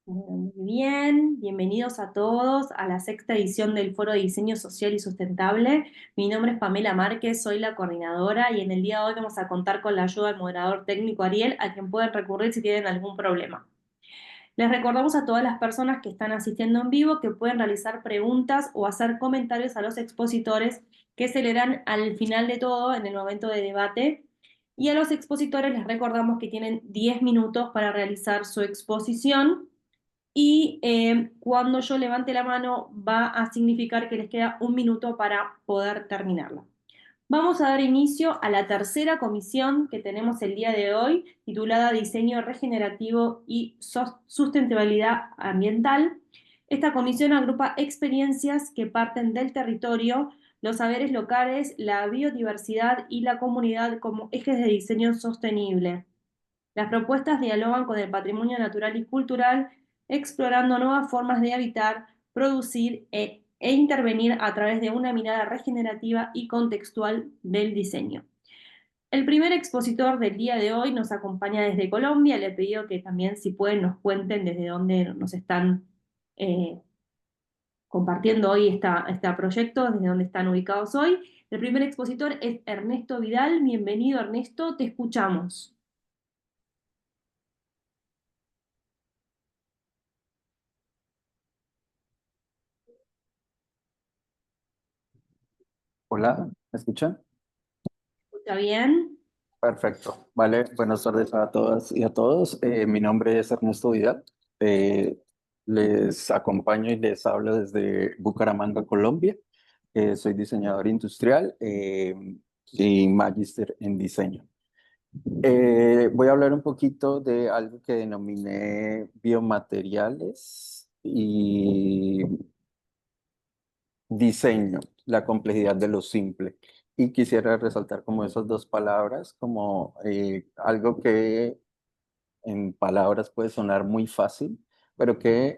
Muy bien, bienvenidos a todos a la sexta edición del Foro de Diseño Social y Sustentable. Mi nombre es Pamela Márquez, soy la coordinadora y en el día de hoy vamos a contar con la ayuda del moderador técnico Ariel, a quien pueden recurrir si tienen algún problema. Les recordamos a todas las personas que están asistiendo en vivo que pueden realizar preguntas o hacer comentarios a los expositores que se leerán al final de todo en el momento de debate. Y a los expositores les recordamos que tienen 10 minutos para realizar su exposición y cuando yo levante la mano va a significar que les queda un minuto para poder terminarla. Vamos a dar inicio a la tercera comisión que tenemos el día de hoy, titulada Diseño Regenerativo y Sustentabilidad Ambiental. Esta comisión agrupa experiencias que parten del territorio, los saberes locales, la biodiversidad y la comunidad como ejes de diseño sostenible. Las propuestas dialogan con el patrimonio natural y cultural, explorando nuevas formas de habitar, producir e intervenir a través de una mirada regenerativa y contextual del diseño. El primer expositor del día de hoy nos acompaña desde Colombia. Le he pedido que también, si pueden, nos cuenten desde dónde nos están eh, compartiendo hoy este proyecto, desde dónde están ubicados hoy. El primer expositor es Ernesto Vidal. Bienvenido, Ernesto, te escuchamos. Hola, ¿me escuchan? ¿Escucha bien? Perfecto. Vale, buenas tardes a todas y a todos. Mi nombre es Ernesto Vidal. Eh, Les acompaño y les hablo desde Bucaramanga, Colombia. Soy diseñador industrial y magíster en diseño. Voy a hablar un poquito de algo que denominé biomateriales y diseño, la complejidad de lo simple. Y quisiera resaltar como esas dos palabras, como algo que en palabras puede sonar muy fácil, pero que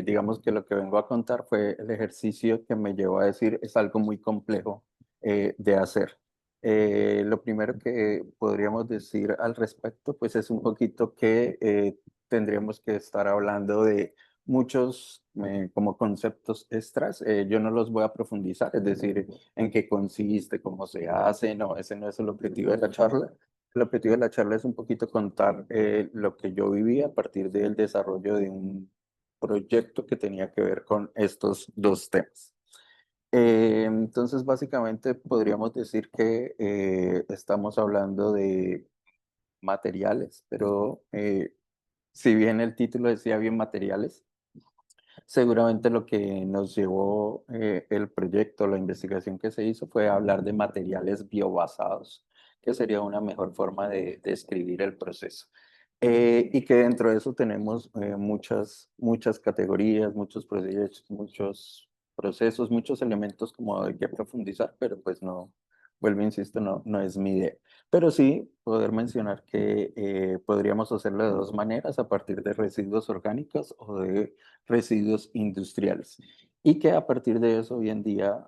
digamos que lo que vengo a contar fue el ejercicio que me llevó a decir es algo muy complejo de hacer. Lo primero que podríamos decir al respecto, pues es un poquito que tendríamos que estar hablando de muchos como conceptos extras. Yo no los voy a profundizar, es decir, en qué consiste, cómo se hace, no, ese no es el objetivo de la charla. El objetivo de la charla es un poquito contar lo que yo viví a partir del desarrollo de un proyecto que tenía que ver con estos dos temas. Entonces, básicamente podríamos decir que estamos hablando de materiales, pero si bien el título decía bien materiales, seguramente lo que nos llevó el proyecto, la investigación que se hizo fue hablar de materiales biobasados, que sería una mejor forma de describir el proceso. Y que dentro de eso tenemos muchas categorías, muchos procesos, muchos elementos como hay que profundizar, pero pues no, vuelvo, insisto, no es mi idea. Pero sí poder mencionar que podríamos hacerlo de dos maneras, a partir de residuos orgánicos o de residuos industriales. Y que a partir de eso hoy en día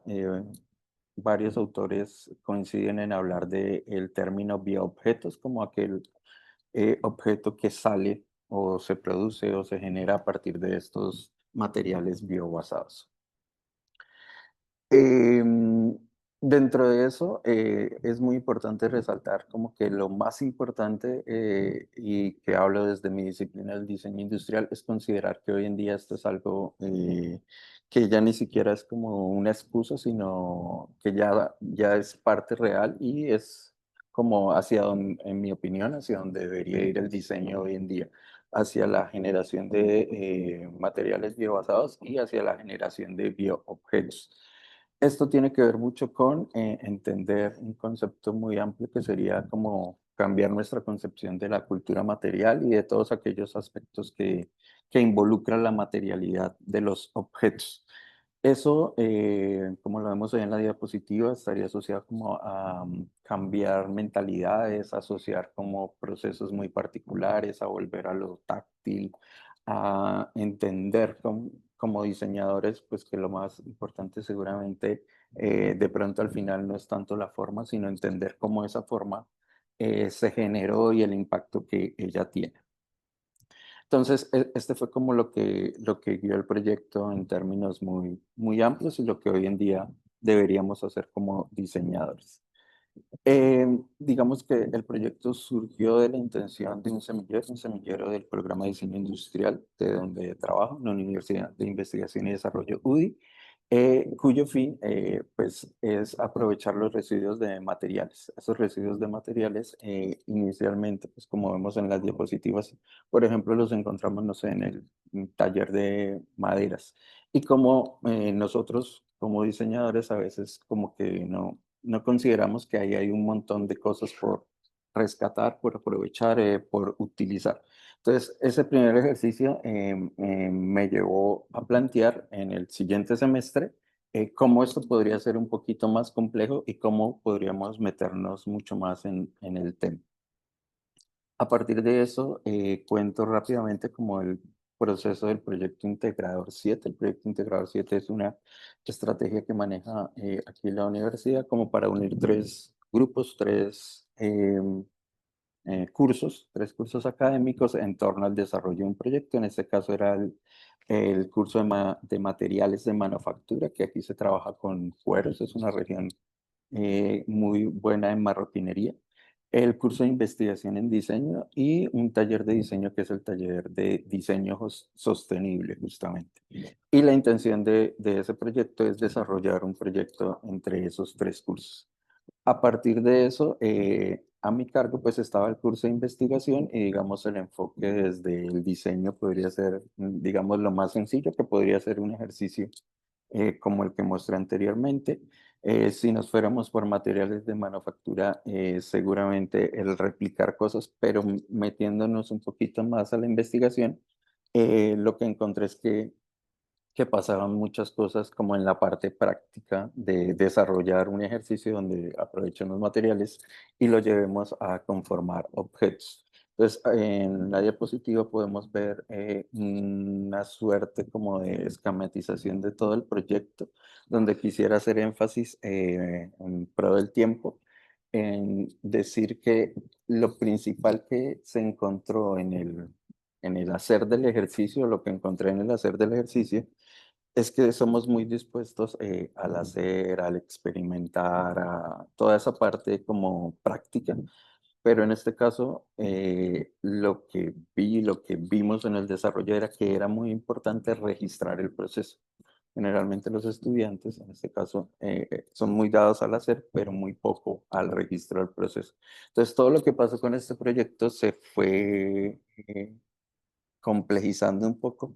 varios autores coinciden en hablar del término bioobjetos como aquel objeto que sale o se produce o se genera a partir de estos materiales biobasados. Em, Dentro de eso, es muy importante resaltar como que lo más importante, y que hablo desde mi disciplina del diseño industrial, es considerar que hoy en día esto es algo que ya ni siquiera es como una excusa, sino que ya es parte real y es como hacia donde, en mi opinión, hacia donde debería ir el diseño hoy en día, hacia la generación de materiales biobasados y hacia la generación de bioobjetos. Esto tiene que ver mucho con entender un concepto muy amplio que sería como cambiar nuestra concepción de la cultura material y de todos aquellos aspectos que involucran la materialidad de los objetos. Eso, como lo vemos ahí en la diapositiva, estaría asociado como a cambiar mentalidades, asociar como procesos muy particulares, a volver a lo táctil, a entender como diseñadores, pues que lo más importante seguramente de pronto al final no es tanto la forma, sino entender cómo esa forma se generó y el impacto que ella tiene. Entonces, este fue como lo que guió el proyecto en términos muy, muy amplios y lo que hoy en día deberíamos hacer como diseñadores. Digamos que el proyecto surgió de la intención de un semillero del programa de diseño industrial, de donde trabajo, en la Universidad de Investigación y Desarrollo UDI, cuyo fin pues, es aprovechar los residuos de materiales. Esos residuos de materiales, inicialmente, pues como vemos en las diapositivas, por ejemplo, los encontramos, no sé, en el taller de maderas. Y como nosotros, como diseñadores, a veces como que no consideramos que ahí hay un montón de cosas por rescatar, por aprovechar, por utilizar. Entonces, ese primer ejercicio me llevó a plantear en el siguiente semestre cómo esto podría ser un poquito más complejo y cómo podríamos meternos mucho más en el tema. A partir de eso, cuento rápidamente como el proceso del proyecto Integrador 7. El proyecto Integrador 7 es una estrategia que maneja aquí la universidad como para unir tres grupos, tres cursos académicos en torno al desarrollo de un proyecto. En este caso era el curso de materiales de manufactura, que aquí se trabaja con cueros, es una región muy buena en marroquinería, el curso de investigación en diseño y un taller de diseño que es el taller de diseño sostenible, justamente. Y la intención de ese proyecto es desarrollar un proyecto entre esos tres cursos. A partir de eso, a mi cargo pues estaba el curso de investigación y digamos el enfoque desde el diseño podría ser, digamos, lo más sencillo que podría ser un ejercicio como el que mostré anteriormente. Si nos fuéramos por materiales de manufactura, seguramente el replicar cosas, pero metiéndonos un poquito más a la investigación, lo que encontré es que pasaban muchas cosas como en la parte práctica de desarrollar un ejercicio donde aprovechemos materiales y lo llevemos a conformar objetos. Entonces, en la diapositiva podemos ver una suerte como de esquematización de todo el proyecto, donde quisiera hacer énfasis en pro del tiempo, en decir que lo principal que se encontró en el hacer del ejercicio, lo que encontré en el hacer del ejercicio, es que somos muy dispuestos al hacer, al experimentar, a toda esa parte como práctica, pero en este caso lo que vimos en el desarrollo era que era muy importante registrar el proceso. Generalmente los estudiantes, en este caso, son muy dados al hacer, pero muy poco al registrar el proceso. Entonces, todo lo que pasó con este proyecto se fue complejizando un poco,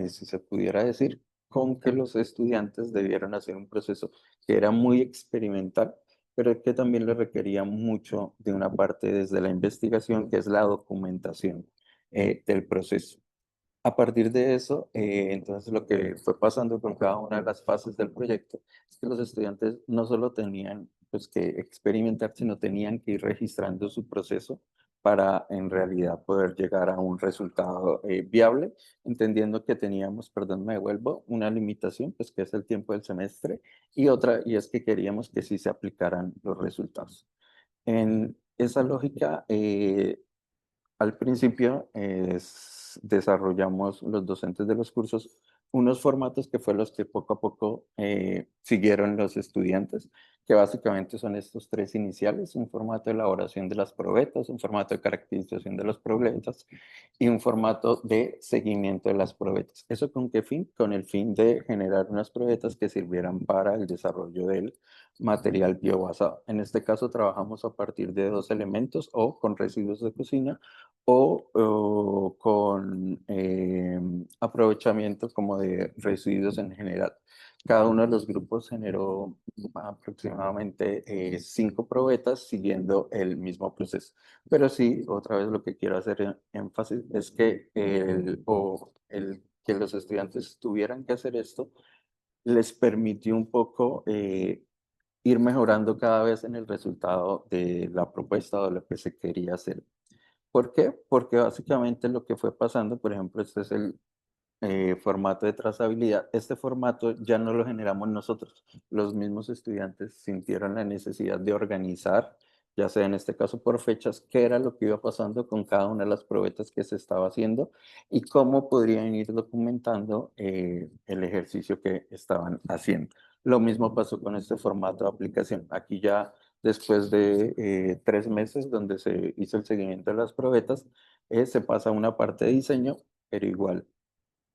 si se pudiera decir, con que los estudiantes debieran hacer un proceso que era muy experimental, pero que también le requería mucho de una parte desde la investigación, que es la documentación del proceso. A partir de eso, entonces lo que fue pasando con cada una de las fases del proyecto es que los estudiantes no solo tenían pues, que experimentar, sino tenían que ir registrando su proceso para en realidad poder llegar a un resultado viable, entendiendo que teníamos, perdón, me devuelvo, una limitación, pues que es el tiempo del semestre, y otra, y es que queríamos que sí se aplicaran los resultados. En esa lógica, al principio desarrollamos los docentes de los cursos unos formatos que fue los que poco a poco siguieron los estudiantes, que básicamente son estos tres iniciales: un formato de elaboración de las probetas, un formato de caracterización de los probetas y un formato de seguimiento de las probetas. ¿Eso con qué fin? Con el fin de generar unas probetas que sirvieran para el desarrollo del material biobasado. En este caso trabajamos a partir de dos elementos, o con residuos de cocina o con aprovechamiento como de residuos en general. Cada uno de los grupos generó aproximadamente 5 probetas siguiendo el mismo proceso. Pero sí, otra vez lo que quiero hacer énfasis es que el que los estudiantes tuvieran que hacer esto les permitió un poco ir mejorando cada vez en el resultado de la propuesta o lo que se quería hacer. ¿Por qué? Porque básicamente lo que fue pasando, por ejemplo, este es el formato de trazabilidad. Este formato ya no lo generamos nosotros. Los mismos estudiantes sintieron la necesidad de organizar ya sea en este caso por fechas, qué era lo que iba pasando con cada una de las probetas que se estaba haciendo y cómo podrían ir documentando el ejercicio que estaban haciendo. Lo mismo pasó con este formato de aplicación. Aquí ya después de 3 meses donde se hizo el seguimiento de las probetas, se pasa a una parte de diseño, pero igual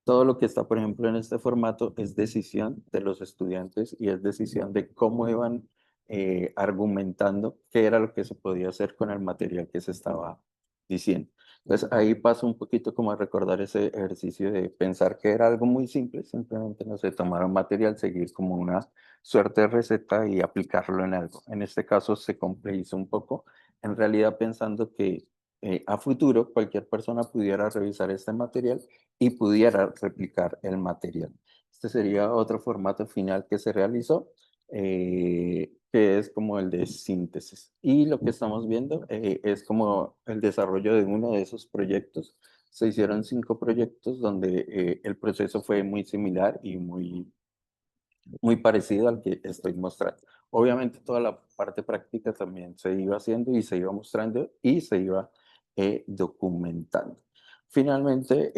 todo lo que está, por ejemplo, en este formato es decisión de los estudiantes y es decisión de cómo iban argumentando qué era lo que se podía hacer con el material que se estaba diciendo. Entonces ahí paso un poquito como a recordar ese ejercicio de pensar que era algo muy simple, simplemente no sé, tomar un material, seguir como una suerte de receta y aplicarlo en algo. En este caso se complejizó un poco, en realidad pensando que a futuro cualquier persona pudiera revisar este material y pudiera replicar el material. Este sería otro formato final que se realizó, que es como el de síntesis. Y lo que estamos viendo es como el desarrollo de uno de esos proyectos. Se hicieron 5 proyectos donde el proceso fue muy similar y muy parecido al que estoy mostrando. Obviamente toda la parte práctica también se iba haciendo y se iba mostrando y se iba documentando. Finalmente,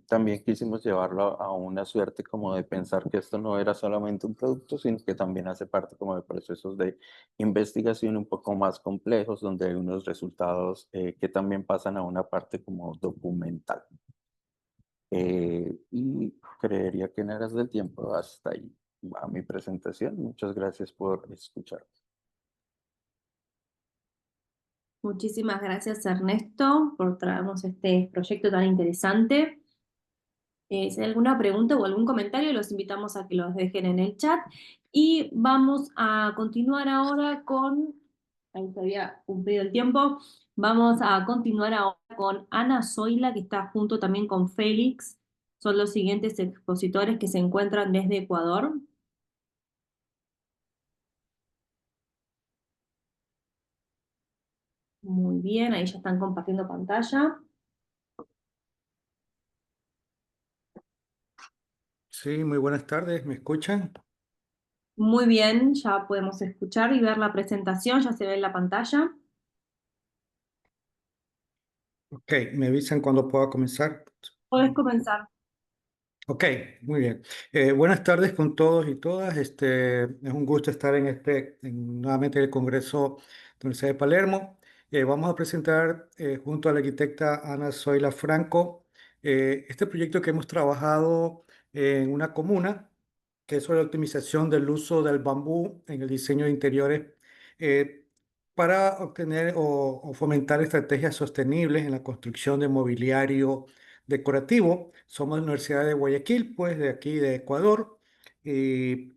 también quisimos llevarlo a una suerte como de pensar que esto no era solamente un producto, sino que también hace parte como de procesos de investigación un poco más complejos, donde hay unos resultados que también pasan a una parte como documental. Y creería que en aras del tiempo hasta ahí va mi presentación. Muchas gracias por escuchar. Muchísimas gracias, Ernesto, por traernos este proyecto tan interesante. Si hay alguna pregunta o algún comentario, los invitamos a que los dejen en el chat. Y vamos a continuar ahora con, ahí se había cumplido el tiempo, vamos a continuar ahora con Ana Zoila, que está junto también con Félix. Son los siguientes expositores que se encuentran desde Ecuador. Muy bien, ahí ya están compartiendo pantalla. Sí, muy buenas tardes, ¿me escuchan? Muy bien, ya podemos escuchar y ver la presentación, ya se ve en la pantalla. Ok, me avisan cuando pueda comenzar. Puedes comenzar. Ok, muy bien. Buenas tardes con todos y todas. Es un gusto estar nuevamente en el Congreso de la Universidad de Palermo. Vamos a presentar junto a la arquitecta Ana Zoila Franco este proyecto que hemos trabajado en una comuna, que es sobre la optimización del uso del bambú en el diseño de interiores eh, para obtener o fomentar estrategias sostenibles en la construcción de mobiliario decorativo. Somos de la Universidad de Guayaquil, pues de aquí de Ecuador. Y,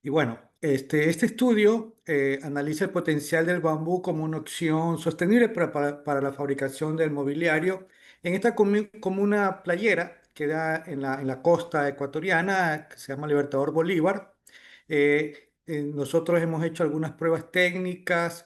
y bueno, este estudio analiza el potencial del bambú como una opción sostenible para la fabricación del mobiliario en esta comuna playera que da en la costa ecuatoriana, que se llama Libertador Bolívar. Nosotros hemos hecho algunas pruebas técnicas,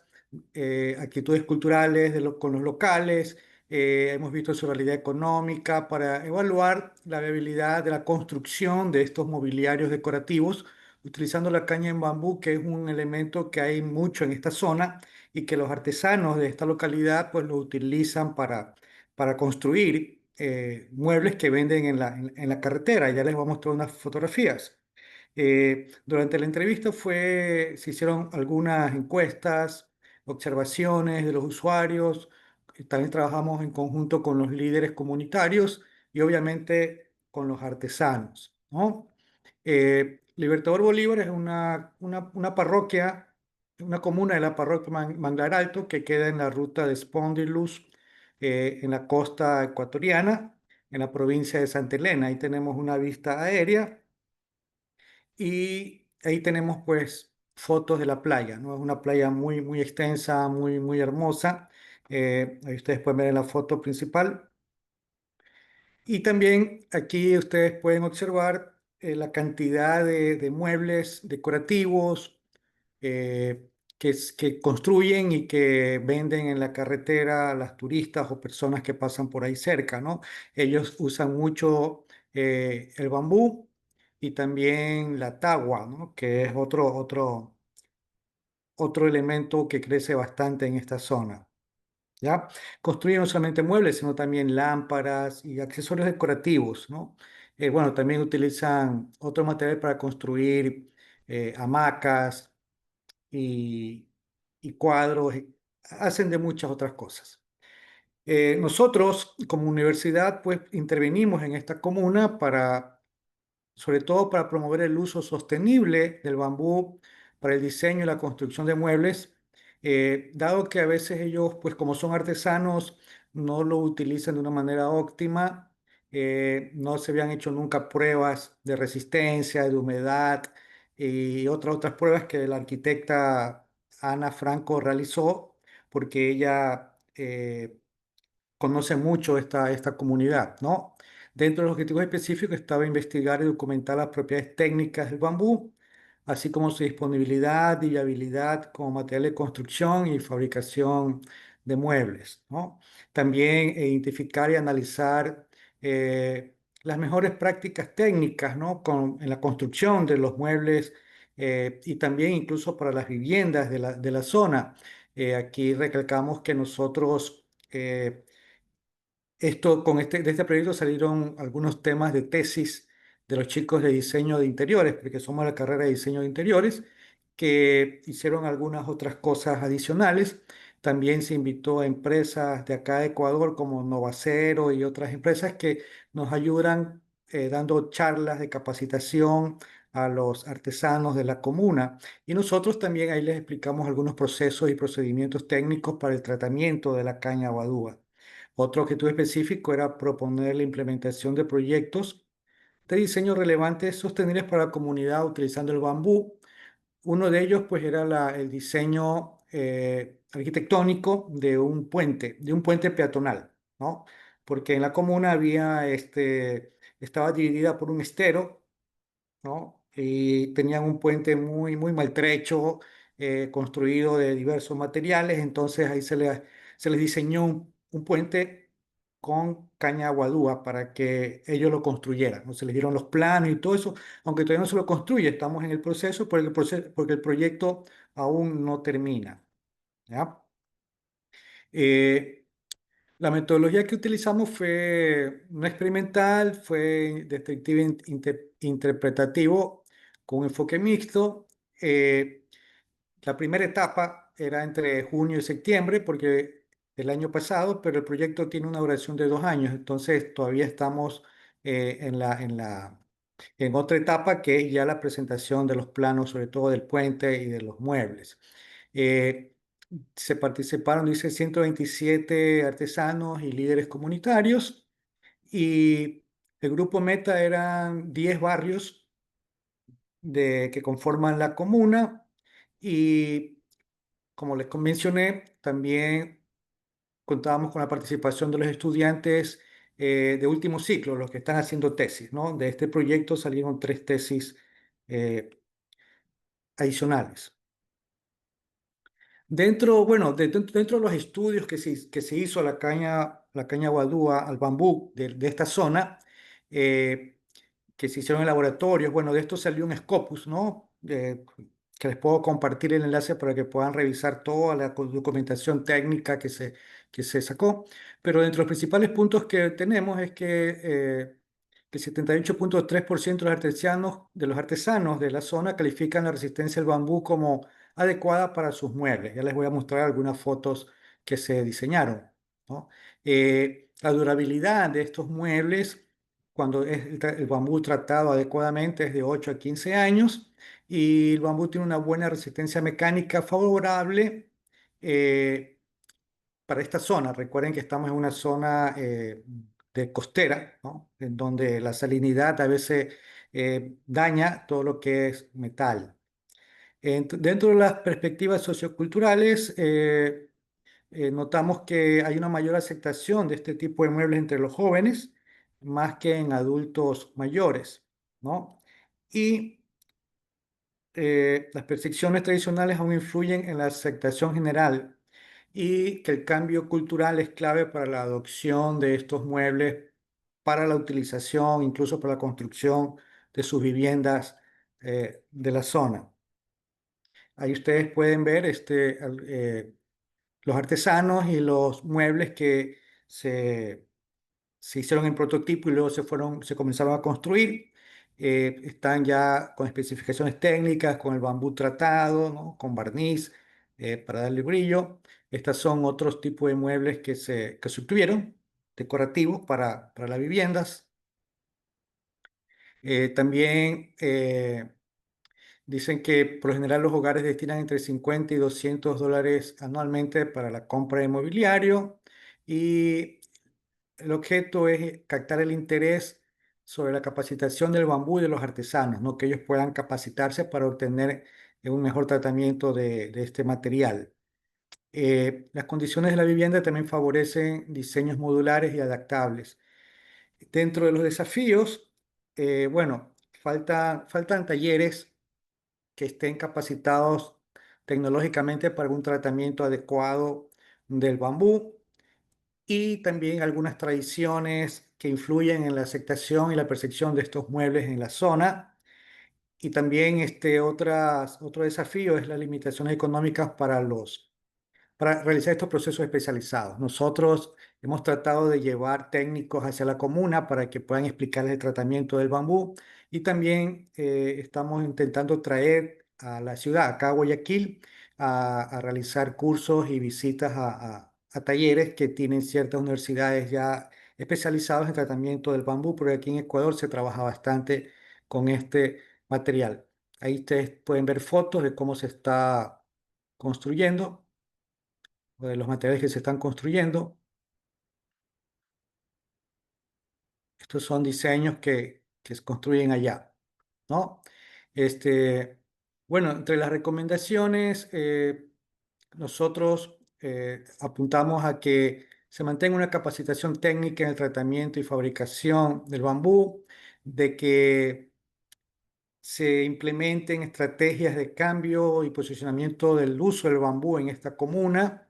actitudes culturales con los locales. Hemos visto su realidad económica para evaluar la viabilidad de la construcción de estos mobiliarios decorativos utilizando la caña en bambú, que es un elemento que hay mucho en esta zona y que los artesanos de esta localidad pues lo utilizan para construir muebles que venden en la carretera. Ya les voy a mostrar unas fotografías. Durante la entrevista se hicieron algunas encuestas, observaciones de los usuarios. También trabajamos en conjunto con los líderes comunitarios y obviamente con los artesanos, ¿no? Libertador Bolívar es una parroquia, una comuna de la parroquia Manglar Alto que queda en la ruta de Spondylus, en la costa ecuatoriana, en la provincia de Santa Elena. Ahí tenemos una vista aérea y ahí tenemos pues fotos de la playa, ¿no? Es una playa muy, muy extensa, muy, muy hermosa. Ahí ustedes pueden ver en la foto principal. Y también aquí ustedes pueden observar la cantidad de muebles decorativos que construyen y que venden en la carretera a las turistas o personas que pasan por ahí cerca, ¿no? Ellos usan mucho el bambú y también la tagua, ¿no? Que es otro elemento que crece bastante en esta zona. ¿Ya? Construyen no solamente muebles, sino también lámparas y accesorios decorativos, ¿no? Bueno, también utilizan otro material para construir hamacas y, y cuadros, hacen de muchas otras cosas. Nosotros, como universidad, pues intervenimos en esta comuna para sobre todo para promover el uso sostenible del bambú para el diseño y la construcción de muebles, dado que a veces ellos, pues como son artesanos, no lo utilizan de una manera óptima, no se habían hecho nunca pruebas de resistencia, de humedad y otras pruebas que la arquitecta Ana Franco realizó, porque ella conoce mucho esta comunidad, ¿no? Dentro de los objetivos específicos estaba investigar y documentar las propiedades técnicas del bambú, así como su disponibilidad y viabilidad como material de construcción y fabricación de muebles, ¿no? También identificar y analizar las mejores prácticas técnicas, ¿no? En la construcción de los muebles y también incluso para las viviendas de la zona. Aquí recalcamos que nosotros de este proyecto salieron algunos temas de tesis de los chicos de diseño de interiores, porque somos la carrera de diseño de interiores, que hicieron algunas otras cosas adicionales. También se invitó a empresas de acá de Ecuador como Novacero y otras empresas que nos ayudan dando charlas de capacitación a los artesanos de la comuna. Y nosotros también ahí les explicamos algunos procesos y procedimientos técnicos para el tratamiento de la caña guadúa. Otro objetivo específico era proponer la implementación de proyectos de diseño relevantes sostenibles para la comunidad utilizando el bambú. Uno de ellos, pues, era el diseño arquitectónico de un puente peatonal, ¿no? Porque en la comuna estaba dividida por un estero, ¿no? Y tenían un puente muy, muy maltrecho, construido de diversos materiales, entonces ahí se les diseñó un puente con caña guadúa para que ellos lo construyeran, ¿no? Se les dieron los planos y todo eso, aunque todavía no se lo construye, estamos en el proceso porque el proyecto aún no termina, ¿ya? Eh, la metodología que utilizamos fue no experimental, fue descriptivo interpretativo con un enfoque mixto. La primera etapa era entre junio y septiembre, porque el año pasado, pero el proyecto tiene una duración de 2 años, entonces todavía estamos en otra etapa que es ya la presentación de los planos, sobre todo del puente y de los muebles. Eh, Se participaron, dice, 127 artesanos y líderes comunitarios y el grupo meta eran 10 barrios que conforman la comuna y, como les mencioné, también contábamos con la participación de los estudiantes de último ciclo, los que están haciendo tesis, ¿no? De este proyecto salieron 3 tesis eh, adicionales. Bueno, dentro de los estudios que se hizo a la caña guadúa, al bambú de esta zona, eh, que se hicieron en laboratorios, bueno, de esto salió un Scopus, ¿no? Que les puedo compartir el enlace para que puedan revisar toda la documentación técnica que se sacó. Pero entre los principales puntos que tenemos es que el 78,3% de los artesanos de la zona califican la resistencia al bambú como adecuada para sus muebles. Ya les voy a mostrar algunas fotos que se diseñaron, ¿no? La durabilidad de estos muebles, cuando es el bambú tratado adecuadamente, es de 8 a 15 años y el bambú tiene una buena resistencia mecánica favorable para esta zona. Recuerden que estamos en una zona de costera, ¿no? En donde la salinidad a veces daña todo lo que es metal. Dentro de las perspectivas socioculturales, notamos que hay una mayor aceptación de este tipo de muebles entre los jóvenes, más que en adultos mayores, ¿no? Y las percepciones tradicionales aún influyen en la aceptación general y que el cambio cultural es clave para la adopción de estos muebles, para la utilización, incluso para la construcción de sus viviendas de la zona. Ahí ustedes pueden ver los artesanos y los muebles que se hicieron en prototipo y luego se comenzaron a construir. Están ya con especificaciones técnicas, con el bambú tratado, ¿no? Con barniz para darle brillo. Estos son otros tipos de muebles que se obtuvieron, decorativos para las viviendas. También dicen que por lo general los hogares destinan entre 50 y $200 anualmente para la compra de mobiliario y el objeto es captar el interés sobre la capacitación del bambú y de los artesanos, ¿no? Que ellos puedan capacitarse para obtener un mejor tratamiento de este material. Las condiciones de la vivienda también favorecen diseños modulares y adaptables. Dentro de los desafíos, bueno, faltan talleres que estén capacitados tecnológicamente para un tratamiento adecuado del bambú y también algunas tradiciones que influyen en la aceptación y la percepción de estos muebles en la zona. Y también otro desafío es las limitaciones económicas para realizar estos procesos especializados. Nosotros hemos tratado de llevar técnicos hacia la comuna para que puedan explicarles el tratamiento del bambú y también estamos intentando traer a la ciudad, acá a Guayaquil, a realizar cursos y visitas a talleres que tienen ciertas universidades ya especializados en tratamiento del bambú, porque aquí en Ecuador se trabaja bastante con este material. Ahí ustedes pueden ver fotos de cómo se está construyendo o de los materiales que se están construyendo. Estos son diseños que se construyen allá, ¿no? Este, bueno, entre las recomendaciones, nosotros apuntamos a que se mantenga una capacitación técnica en el tratamiento y fabricación del bambú, de que se implementen estrategias de cambio y posicionamiento del uso del bambú en esta comuna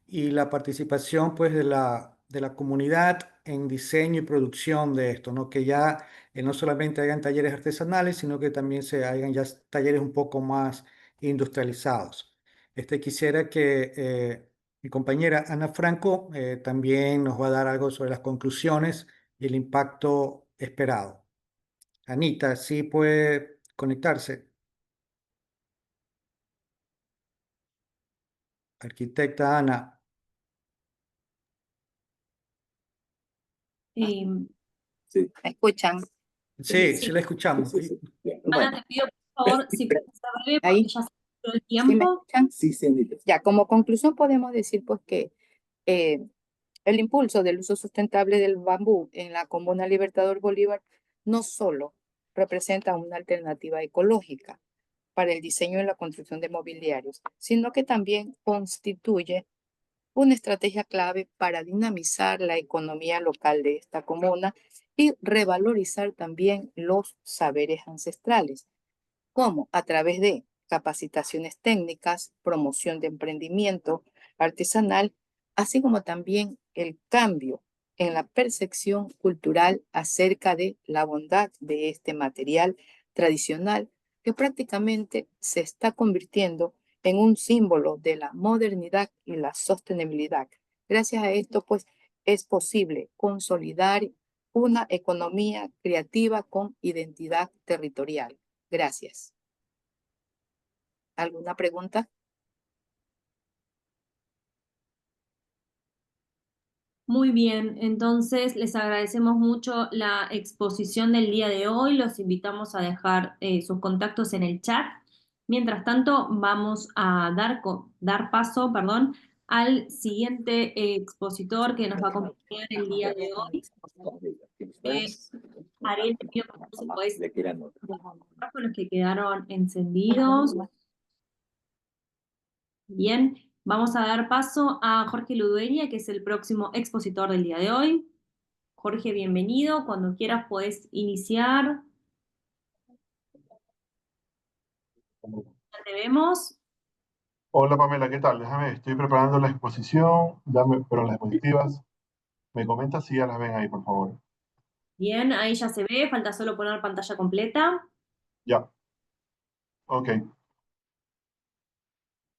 y la participación pues de la comunidad en diseño y producción de esto, ¿no? Que ya no solamente hayan talleres artesanales, sino que también se hagan ya talleres un poco más industrializados. Quisiera que mi compañera Ana Franco también nos va a dar algo sobre las conclusiones y el impacto esperado. Anita, sí puede conectarse. Arquitecta Ana. Eh, Sí, ¿me escuchan? Sí, sí, sí la escuchamos. sí, sí. Bien, Ana, bueno, te pido por favor si puedes ser breve porque ahí, ya se acabó el ¿sí me tiempo. escuchan? Sí, sí, Anita. Ya, como conclusión podemos decir pues que eh, el impulso del uso sustentable del bambú en la Comuna Libertador Bolívar no solo representa una alternativa ecológica para el diseño y la construcción de mobiliarios, sino que también constituye una estrategia clave para dinamizar la economía local de esta comuna y revalorizar también los saberes ancestrales, como a través de capacitaciones técnicas, promoción de emprendimiento artesanal, así como también el cambio en la percepción cultural acerca de la bondad de este material tradicional que prácticamente se está convirtiendo en un símbolo de la modernidad y la sostenibilidad. Gracias a esto, pues, es posible consolidar una economía creativa con identidad territorial. Gracias. ¿Alguna pregunta? Muy bien, entonces les agradecemos mucho la exposición del día de hoy. Los invitamos a dejar sus contactos en el chat. Mientras tanto, vamos a dar paso, perdón, al siguiente expositor que nos va a acompañar el día de hoy. Ariel, te pido por favor si podés con los que quedaron encendidos. Bien, vamos a dar paso a Jorge Ludueña, que es el próximo expositor del día de hoy. Jorge, bienvenido. Cuando quieras podés iniciar. Ya te vemos. Hola Pamela, ¿qué tal? Déjame, estoy preparando la exposición, pero las diapositivas, me comentas si ya las ven ahí, por favor. Bien, ahí ya se ve. Falta solo poner pantalla completa. Ya, ok.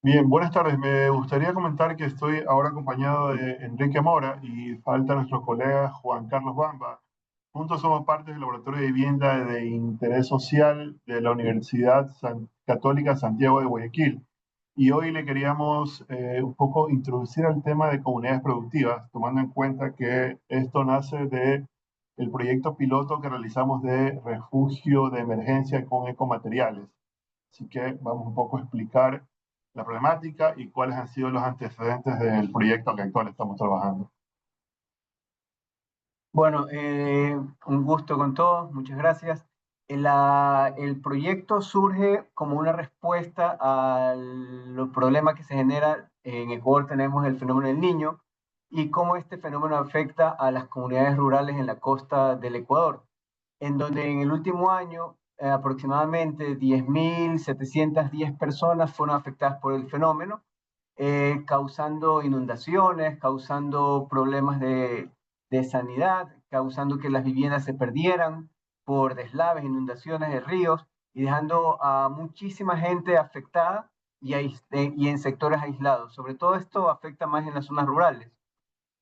Bien, buenas tardes. Me gustaría comentar que estoy ahora acompañado de Enrique Mora y falta nuestro colega Juan Carlos Bamba. Juntos somos parte del Laboratorio de Vivienda de Interés Social de la Universidad Católica Santiago de Guayaquil. Y hoy le queríamos un poco introducir al tema de comunidades productivas, tomando en cuenta que esto nace de el proyecto piloto que realizamos de refugio de emergencia con ecomateriales. Así que vamos un poco a explicar la problemática y cuáles han sido los antecedentes del proyecto que actual estamos trabajando. Bueno, un gusto con todos, muchas gracias. El proyecto surge como una respuesta a los problemas que se generan. En Ecuador tenemos el fenómeno del Niño y cómo este fenómeno afecta a las comunidades rurales en la costa del Ecuador, en donde en el último año aproximadamente 10.710 personas fueron afectadas por el fenómeno, causando inundaciones, causando problemas de sanidad, causando que las viviendas se perdieran por deslaves, inundaciones de ríos y dejando a muchísima gente afectada y en sectores aislados. Sobre todo esto afecta más en las zonas rurales.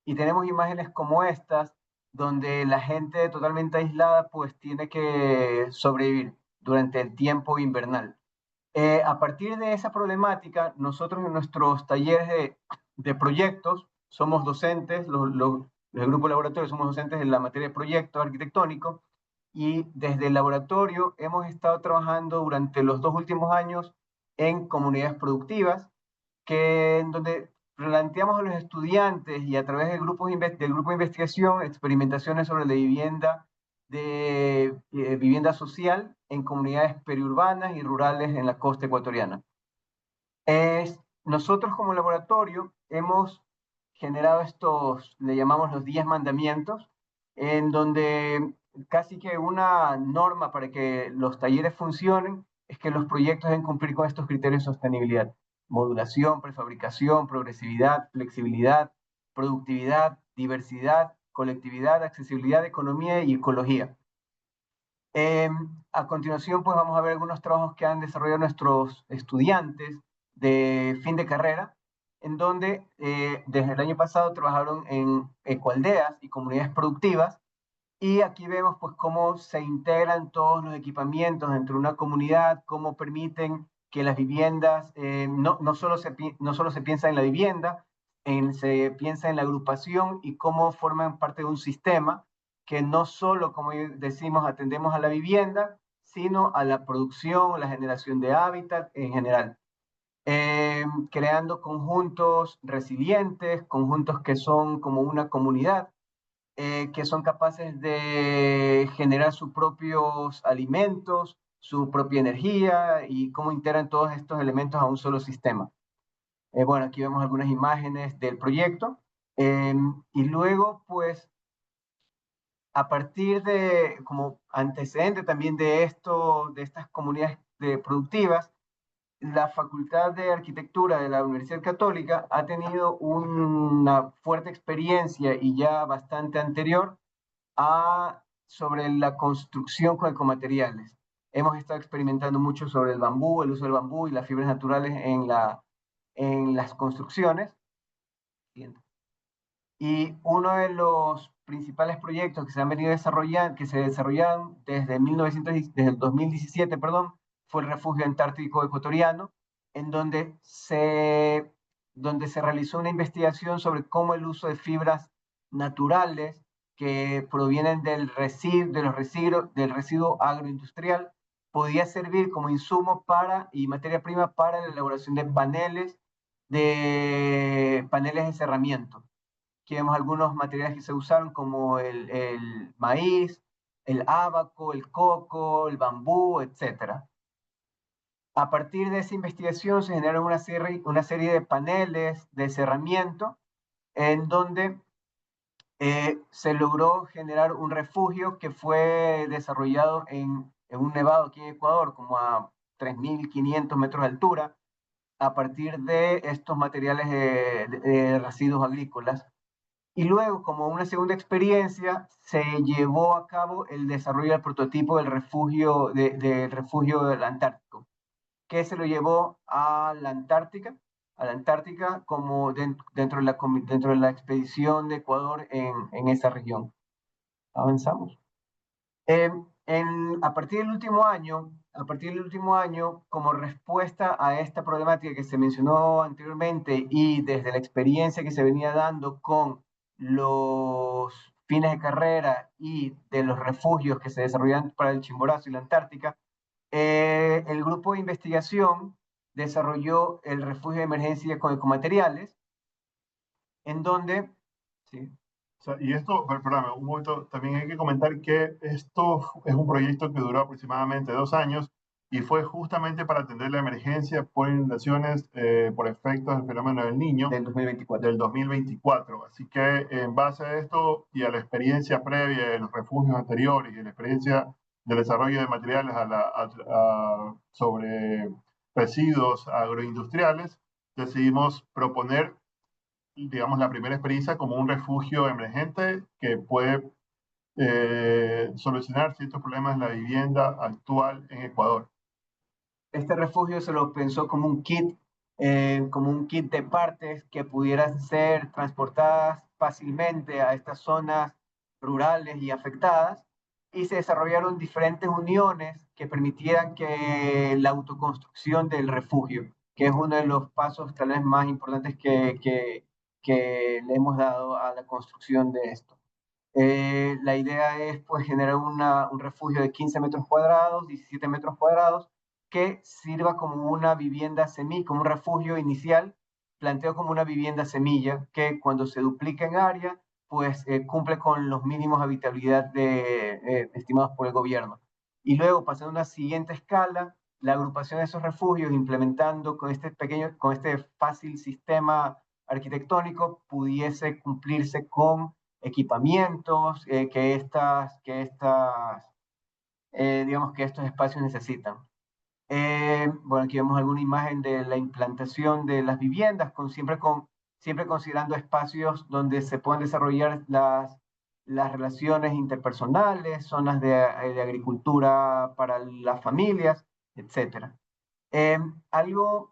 Y tenemos imágenes como estas, donde la gente totalmente aislada pues tiene que sobrevivir durante el tiempo invernal. A partir de esa problemática, nosotros en nuestros talleres de proyectos somos docentes, el grupo laboratorio somos docentes en la materia de proyectos arquitectónicos y desde el laboratorio hemos estado trabajando durante los 2 últimos años en comunidades productivas, en donde planteamos a los estudiantes y a través del grupo de investigación experimentaciones sobre la vivienda social en comunidades periurbanas y rurales en la costa ecuatoriana. Nosotros como laboratorio hemos generado le llamamos los 10 mandamientos, en donde casi que una norma para que los talleres funcionen es que los proyectos deben cumplir con estos criterios de sostenibilidad: modulación, prefabricación, progresividad, flexibilidad, productividad, diversidad, colectividad, accesibilidad, economía y ecología. A continuación, pues vamos a ver algunos trabajos que han desarrollado nuestros estudiantes de fin de carrera, en donde desde el año pasado trabajaron en ecoaldeas y comunidades productivas, y aquí vemos pues cómo se integran todos los equipamientos dentro de una comunidad, cómo permiten que las viviendas, no solo se piensa en la vivienda, se piensa en la agrupación y cómo forman parte de un sistema que no solo, como decimos, atendemos a la vivienda, sino a la producción, la generación de hábitat en general. Creando conjuntos resilientes, conjuntos que son como una comunidad, que son capaces de generar sus propios alimentos, su propia energía y cómo integran todos estos elementos a un solo sistema. Bueno, aquí vemos algunas imágenes del proyecto, y luego pues a partir como antecedente también de estas comunidades productivas, la Facultad de Arquitectura de la Universidad Católica ha tenido una fuerte experiencia y ya bastante anterior sobre la construcción con ecomateriales. Hemos estado experimentando mucho sobre el bambú, el uso del bambú y las fibras naturales en las construcciones. Y uno de los principales proyectos que se han venido desarrollando, que se desarrollaron desde el 2017, perdón, fue el Refugio Antártico Ecuatoriano, en donde se realizó una investigación sobre cómo el uso de fibras naturales que provienen del residuo agroindustrial podía servir como insumo y materia prima para la elaboración de paneles de cerramiento. Aquí vemos algunos materiales que se usaron como el maíz, el ábaco, el coco, el bambú, etc. A partir de esa investigación se generaron una serie de paneles de cerramiento en donde se logró generar un refugio que fue desarrollado en un nevado aquí en Ecuador, como a 3.500 metros de altura, a partir de estos materiales de residuos agrícolas. Y luego, como una segunda experiencia, se llevó a cabo el desarrollo del prototipo del refugio del Antártico. que se lo llevó a la Antártica como dentro de la expedición de Ecuador en esa región. Avanzamos. A partir del último año, como respuesta a esta problemática que se mencionó anteriormente y desde la experiencia que se venía dando con los fines de carrera y de los refugios que se desarrollan para el Chimborazo y la Antártica, el grupo de investigación desarrolló el refugio de emergencia con ecomateriales, en donde... Sí. O sea, y esto, perdóname, un momento, también hay que comentar que esto es un proyecto que duró aproximadamente 2 años y fue justamente para atender la emergencia por inundaciones por efectos del fenómeno del Niño del 2024. del 2024. Así que en base a esto y a la experiencia previa de los refugios anteriores y a la experiencia del desarrollo de materiales sobre residuos agroindustriales, decidimos proponer, digamos, la primera experiencia como un refugio emergente que puede solucionar ciertos problemas de la vivienda actual en Ecuador. Este refugio se lo pensó como un kit de partes que pudieran ser transportadas fácilmente a estas zonas rurales y afectadas, y se desarrollaron diferentes uniones que permitieran que la autoconstrucción del refugio, que es uno de los pasos tal vez más importantes que le hemos dado a la construcción de esto. La idea es pues generar un refugio de 15 metros cuadrados, 17 metros cuadrados, que sirva como una vivienda como un refugio inicial, planteo como una vivienda semilla, que cuando se duplica en área, pues cumple con los mínimos habitabilidad estimados por el gobierno. Y luego, pasando a una siguiente escala, la agrupación de esos refugios, implementando con este fácil sistema arquitectónico, pudiese cumplirse con equipamientos digamos que estos espacios necesitan. Bueno, aquí vemos alguna imagen de la implantación de las viviendas, siempre considerando espacios donde se puedan desarrollar las relaciones interpersonales, zonas de agricultura para las familias, etc.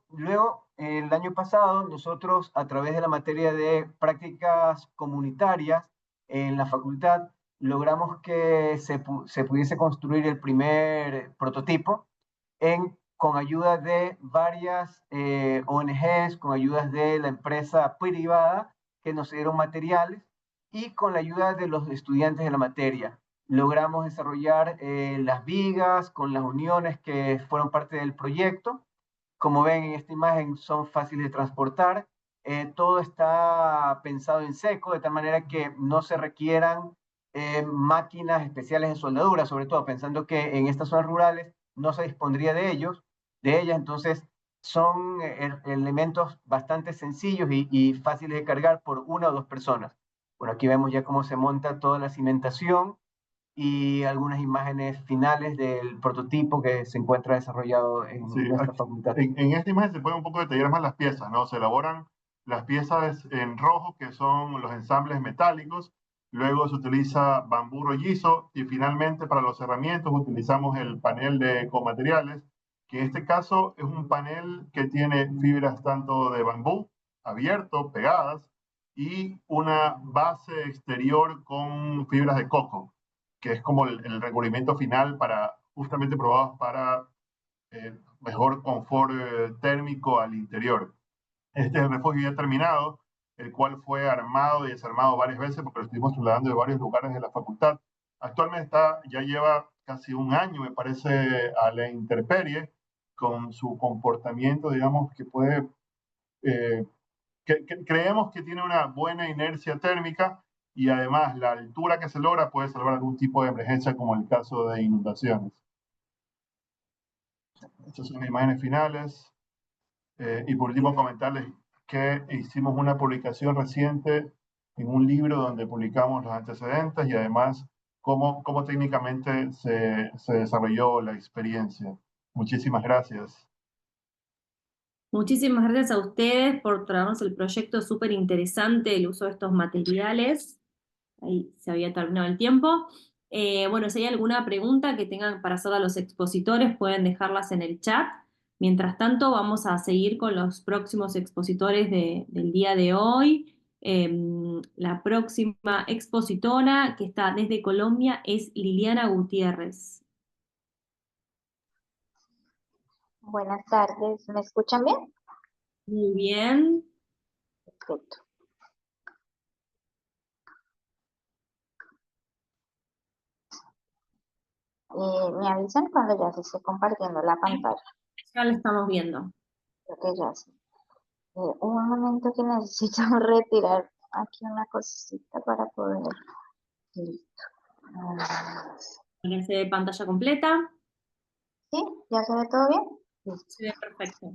Luego, el año pasado, nosotros, a través de la materia de prácticas comunitarias en la facultad, logramos que se pudiese construir el primer prototipo con ayuda de varias ONGs, con ayudas de la empresa privada que nos dieron materiales y con la ayuda de los estudiantes de la materia. Logramos desarrollar las vigas con las uniones que fueron parte del proyecto. Como ven en esta imagen, son fáciles de transportar. Todo está pensado en seco, de tal manera que no se requieran máquinas especiales de soldadura, sobre todo pensando que en estas zonas rurales no se dispondría de ellas, entonces son elementos bastante sencillos y fáciles de cargar por una o dos personas. Bueno, aquí vemos ya cómo se monta toda la cimentación y algunas imágenes finales del prototipo que se encuentra desarrollado en nuestra facultad. En esta imagen se pueden un poco detallar más las piezas, ¿no? Se elaboran las piezas en rojo, que son los ensambles metálicos, luego se utiliza bambú rollizo y finalmente para los cerramientos utilizamos el panel de ecomateriales, que en este caso es un panel que tiene fibras tanto de bambú abierto, pegadas, y una base exterior con fibras de coco, que es como el recubrimiento final justamente probados para mejor confort térmico al interior. Este es el refugio ya terminado, el cual fue armado y desarmado varias veces porque lo estuvimos trasladando de varios lugares de la facultad. Actualmente ya lleva casi un año, me parece, a la intemperie, con su comportamiento, digamos, que puede... creemos que tiene una buena inercia térmica y además la altura que se logra puede salvar algún tipo de emergencia como el caso de inundaciones. Estas son las imágenes finales. Y por último comentarles que hicimos una publicación reciente en un libro donde publicamos los antecedentes y además cómo técnicamente se desarrolló la experiencia. Muchísimas gracias. Muchísimas gracias a ustedes por traernos el proyecto súper interesante, el uso de estos materiales. Ahí se había terminado el tiempo. Bueno, si hay alguna pregunta que tengan para hacer a los expositores, pueden dejarlas en el chat. Mientras tanto, vamos a seguir con los próximos expositores del día de hoy. La próxima expositora que está desde Colombia es Liliana Gutiérrez. Buenas tardes, ¿me escuchan bien? Muy bien. Perfecto. Me avisan cuando ya se esté compartiendo la pantalla. Ya la estamos viendo. Creo que ya sí. Un momento que necesito retirar aquí una cosita para poder. Listo. Parece pantalla completa. ¿Sí? ¿Ya se ve todo bien? Listo. Se ve perfecto.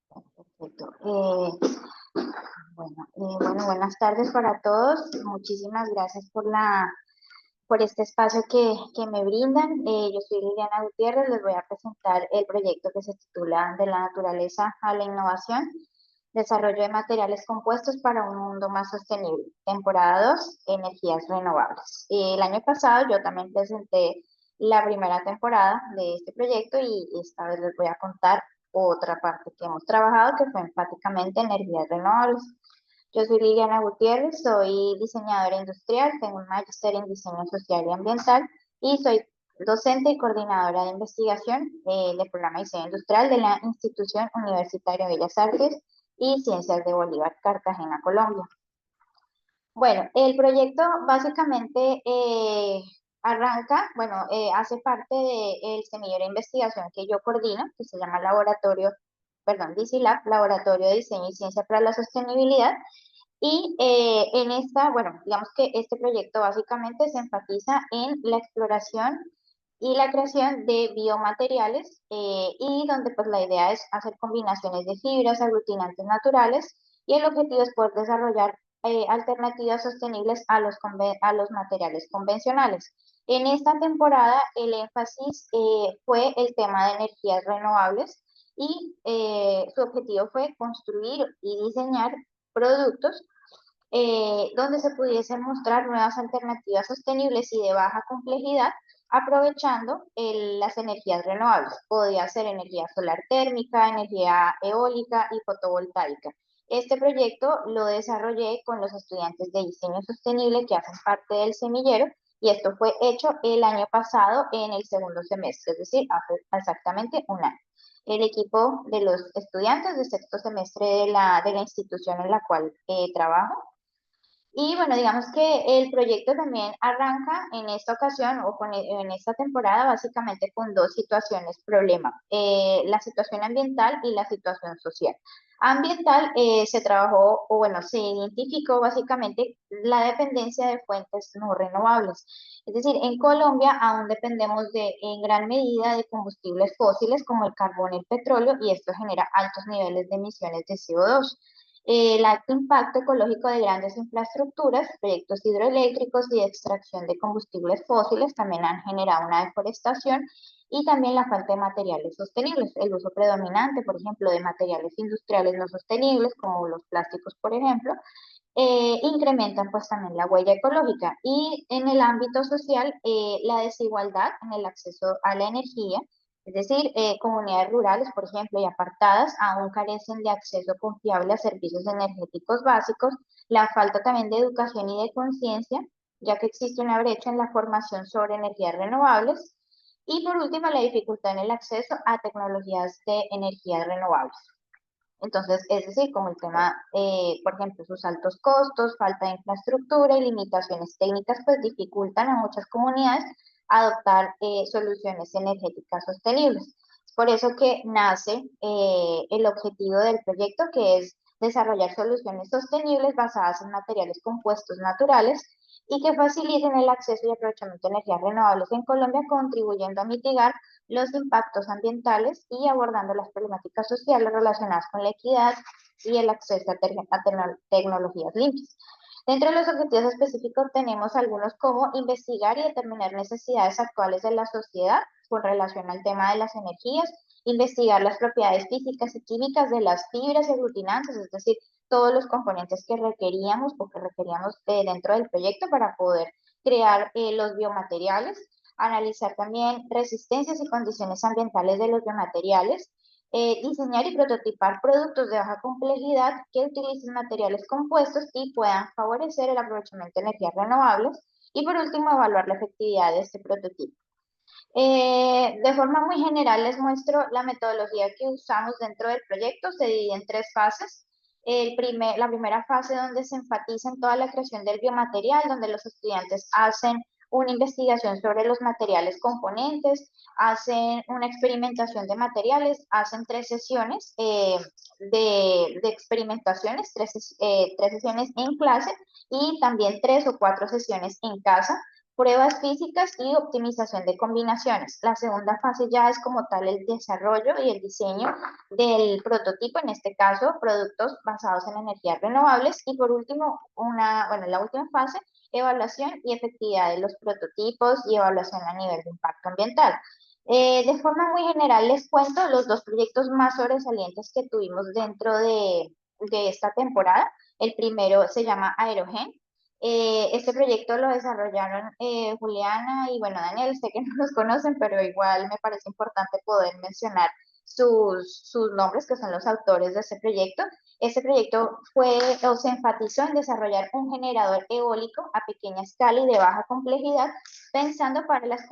Perfecto. Bueno, buenas tardes para todos. Muchísimas gracias por este espacio que me brindan. Yo soy Liliana Gutiérrez, les voy a presentar el proyecto que se titula De la naturaleza a la innovación, desarrollo de materiales compuestos para un mundo más sostenible. Temporada 2, energías renovables. El año pasado yo también presenté la primera temporada de este proyecto y esta vez les voy a contar otra parte que hemos trabajado, que fue enfáticamente energías renovables. Yo soy Liliana Gutiérrez, soy diseñadora industrial, tengo un máster en diseño social y ambiental y soy docente y coordinadora de investigación del programa de diseño industrial de la Institución Universitaria de Bellas Artes y Ciencias de Bolívar, Cartagena, Colombia. Bueno, el proyecto básicamente hace parte del semillero de investigación que yo coordino, que se llama DICILAB, Laboratorio de Diseño y Ciencia para la Sostenibilidad. Y digamos que este proyecto básicamente se enfatiza en la exploración y la creación de biomateriales y donde pues la idea es hacer combinaciones de fibras, aglutinantes naturales y el objetivo es poder desarrollar alternativas sostenibles a los materiales convencionales. En esta temporada el énfasis fue el tema de energías renovables y su objetivo fue construir y diseñar productos donde se pudiesen mostrar nuevas alternativas sostenibles y de baja complejidad, aprovechando las energías renovables. Podría ser energía solar térmica, energía eólica y fotovoltaica. Este proyecto lo desarrollé con los estudiantes de diseño sostenible que hacen parte del semillero y esto fue hecho el año pasado en el segundo semestre, es decir, hace exactamente un año. El equipo de los estudiantes de sexto semestre de la institución en la cual trabajo. Y bueno, digamos que el proyecto también arranca en esta ocasión en esta temporada básicamente con dos situaciones problema, la situación ambiental y la situación social. Ambiental se trabajó, se identificó básicamente la dependencia de fuentes no renovables. Es decir, en Colombia aún dependemos en gran medida de combustibles fósiles como el carbón y el petróleo y esto genera altos niveles de emisiones de CO2. El alto impacto ecológico de grandes infraestructuras, proyectos hidroeléctricos y de extracción de combustibles fósiles también han generado una deforestación y también la falta de materiales sostenibles. El uso predominante, por ejemplo, de materiales industriales no sostenibles, como los plásticos, por ejemplo, incrementan pues también la huella ecológica. Y en el ámbito social, la desigualdad en el acceso a la energía, es decir, comunidades rurales, por ejemplo, y apartadas aún carecen de acceso confiable a servicios energéticos básicos, la falta también de educación y de conciencia, ya que existe una brecha en la formación sobre energías renovables, y por último, la dificultad en el acceso a tecnologías de energías renovables. Entonces, es decir, como el tema, por ejemplo, sus altos costos, falta de infraestructura y limitaciones técnicas, pues dificultan a muchas comunidades adoptar soluciones energéticas sostenibles. Es por eso que nace el objetivo del proyecto, que es desarrollar soluciones sostenibles basadas en materiales compuestos naturales y que faciliten el acceso y aprovechamiento de energías renovables en Colombia, contribuyendo a mitigar los impactos ambientales y abordando las problemáticas sociales relacionadas con la equidad y el acceso a tecnologías limpias. Dentro de los objetivos específicos tenemos algunos como investigar y determinar necesidades actuales de la sociedad con relación al tema de las energías, investigar las propiedades físicas y químicas de las fibras y aglutinantes, es decir, todos los componentes que requeríamos dentro del proyecto para poder crear los biomateriales, analizar también resistencias y condiciones ambientales de los biomateriales, diseñar y prototipar productos de baja complejidad que utilicen materiales compuestos y puedan favorecer el aprovechamiento de energías renovables. Y por último, evaluar la efectividad de este prototipo. De forma muy general les muestro la metodología que usamos dentro del proyecto. Se divide en 3 fases. La primera fase donde se enfatiza en toda la creación del biomaterial, donde los estudiantes hacen una investigación sobre los materiales componentes, hacen una experimentación de materiales, hacen 3 sesiones de experimentaciones, 3 sesiones en clase y también 3 o 4 sesiones en casa, pruebas físicas y optimización de combinaciones. La segunda fase ya es como tal el desarrollo y el diseño del prototipo, en este caso productos basados en energías renovables. Y por último, la última fase, evaluación y efectividad de los prototipos y evaluación a nivel de impacto ambiental. De forma muy general les cuento los 2 proyectos más sobresalientes que tuvimos dentro de esta temporada. El primero se llama Aerogen. Este proyecto lo desarrollaron Juliana y bueno, Daniel, sé que no los conocen, pero igual me parece importante poder mencionar sus nombres, que son los autores de este proyecto. Este proyecto se enfatizó en desarrollar un generador eólico a pequeña escala y de baja complejidad, pensado para las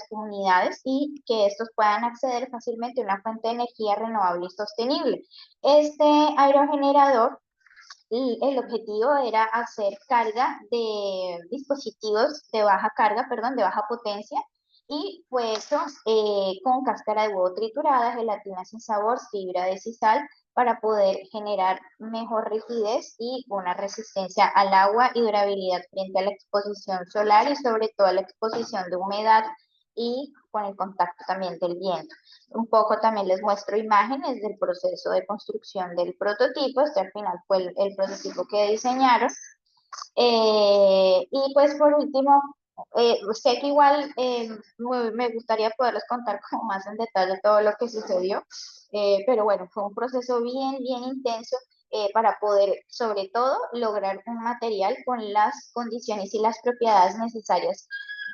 comunidades y que estos puedan acceder fácilmente a una fuente de energía renovable y sostenible. Este aerogenerador, y el objetivo era hacer carga de dispositivos de baja carga, perdón, de baja potencia, y fue hecho con cáscara de huevo triturada, gelatina sin sabor, fibra de sisal, para poder generar mejor rigidez y una resistencia al agua y durabilidad frente a la exposición solar y sobre todo a la exposición de humedad y con el contacto también del viento. Un poco también les muestro imágenes del proceso de construcción del prototipo. Este al final fue el prototipo que diseñaron. Y pues por último, sé que igual me gustaría poderles contar como más en detalle todo lo que sucedió, pero bueno, fue un proceso bien intenso para poder, sobre todo, lograr un material con las condiciones y las propiedades necesarias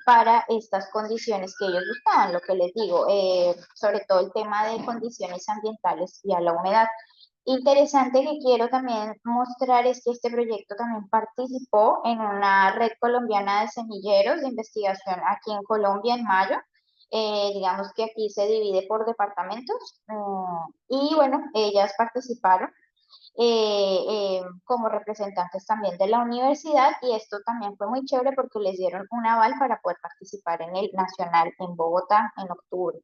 para estas condiciones que ellos buscaban, lo que les digo, sobre todo el tema de condiciones ambientales y a la humedad. Interesante que quiero también mostrar es que este proyecto también participó en una red colombiana de semilleros de investigación aquí en Colombia en mayo. Digamos que aquí se divide por departamentos y bueno, ellas participaron como representantes también de la universidad y esto también fue muy chévere porque les dieron un aval para poder participar en el Nacional en Bogotá en octubre.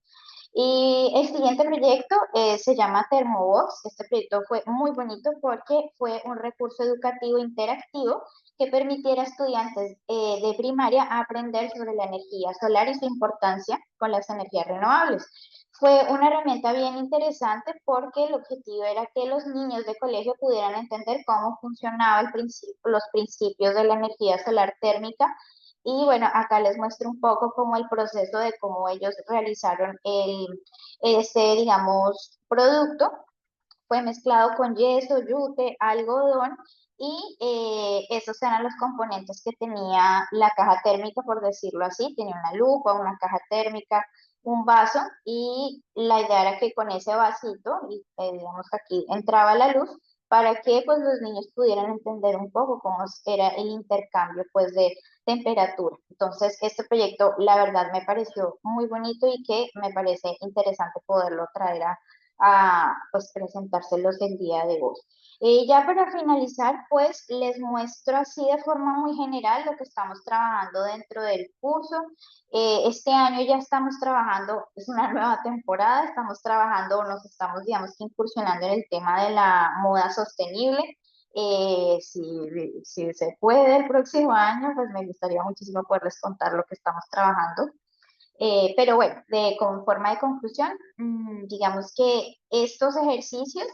Y el siguiente proyecto se llama Thermobox. Este proyecto fue muy bonito porque fue un recurso educativo interactivo que permitiera a estudiantes de primaria aprender sobre la energía solar y su importancia con las energías renovables. Fue una herramienta bien interesante porque el objetivo era que los niños de colegio pudieran entender cómo funcionaba los principios de la energía solar térmica. Y bueno, acá les muestro un poco como el proceso de cómo ellos realizaron digamos, producto. Fue mezclado con yeso, yute, algodón y esos eran los componentes que tenía la caja térmica, por decirlo así. Tenía una lupa, una caja térmica, un vaso y la idea era que con ese vasito, y, digamos que aquí entraba la luz, para que pues los niños pudieran entender un poco cómo era el intercambio pues de temperatura. Entonces este proyecto la verdad me pareció muy bonito y que me parece interesante poderlo traer a pues presentárselos el día de hoy. Ya para finalizar, pues les muestro así de forma muy general lo que estamos trabajando dentro del curso. Este año ya estamos trabajando, es una nueva temporada, estamos trabajando, nos estamos, digamos, que incursionando en el tema de la moda sostenible. Si se puede el próximo año, pues me gustaría muchísimo poderles contar lo que estamos trabajando. Pero bueno, con forma de conclusión, digamos que estos ejercicios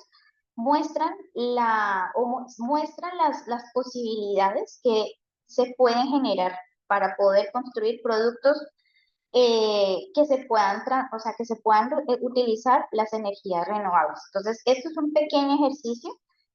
muestran, muestran las posibilidades que se pueden generar para poder construir productos que se puedan, o sea, que se puedan utilizar las energías renovables. Entonces, esto es un pequeño ejercicio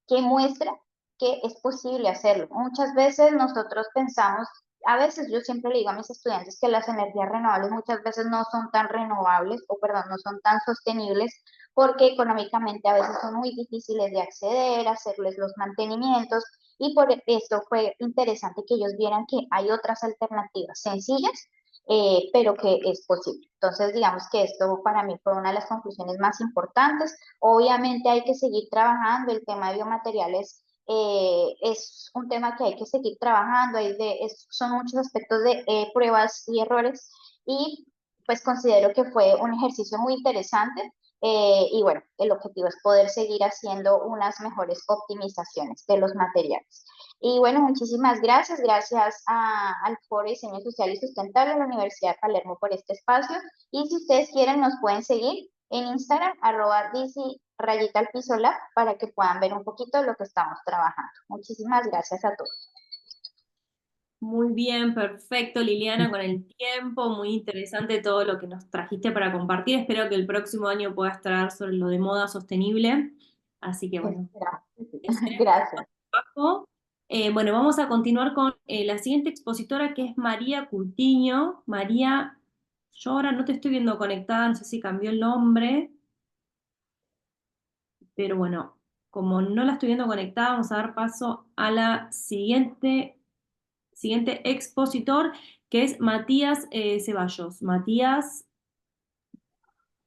que muestra que es posible hacerlo. Muchas veces nosotros pensamos a veces yo siempre le digo a mis estudiantes que las energías renovables muchas veces no son tan renovables, o perdón, no son tan sostenibles porque económicamente a veces son muy difíciles de acceder, hacerles los mantenimientos, y por esto fue interesante que ellos vieran que hay otras alternativas sencillas, pero que es posible. Entonces, digamos que esto para mí fue una de las conclusiones más importantes. Obviamente hay que seguir trabajando, el tema de biomateriales es un tema que hay que seguir trabajando, son muchos aspectos de pruebas y errores, y pues considero que fue un ejercicio muy interesante, y bueno, el objetivo es poder seguir haciendo unas mejores optimizaciones de los materiales. Y bueno, muchísimas gracias, al Foro de Diseño Social y Sustentable de la Universidad de Palermo por este espacio, y si ustedes quieren nos pueden seguir en Instagram, @DC Lab, para que puedan ver un poquito de lo que estamos trabajando. Muchísimas gracias a todos. Muy bien, perfecto, Liliana, con el tiempo, muy interesante todo lo que nos trajiste para compartir. Espero que el próximo año puedas traer sobre lo de moda sostenible. Así que bueno, Gracias. trabajo. Bueno, vamos a continuar con la siguiente expositora, que es María Curtiño. María, yo ahora no te estoy viendo conectada, no sé si cambió el nombre, pero bueno, como no la estoy viendo conectada, vamos a dar paso a la siguiente expositor, que es Matías Ceballos. Matías,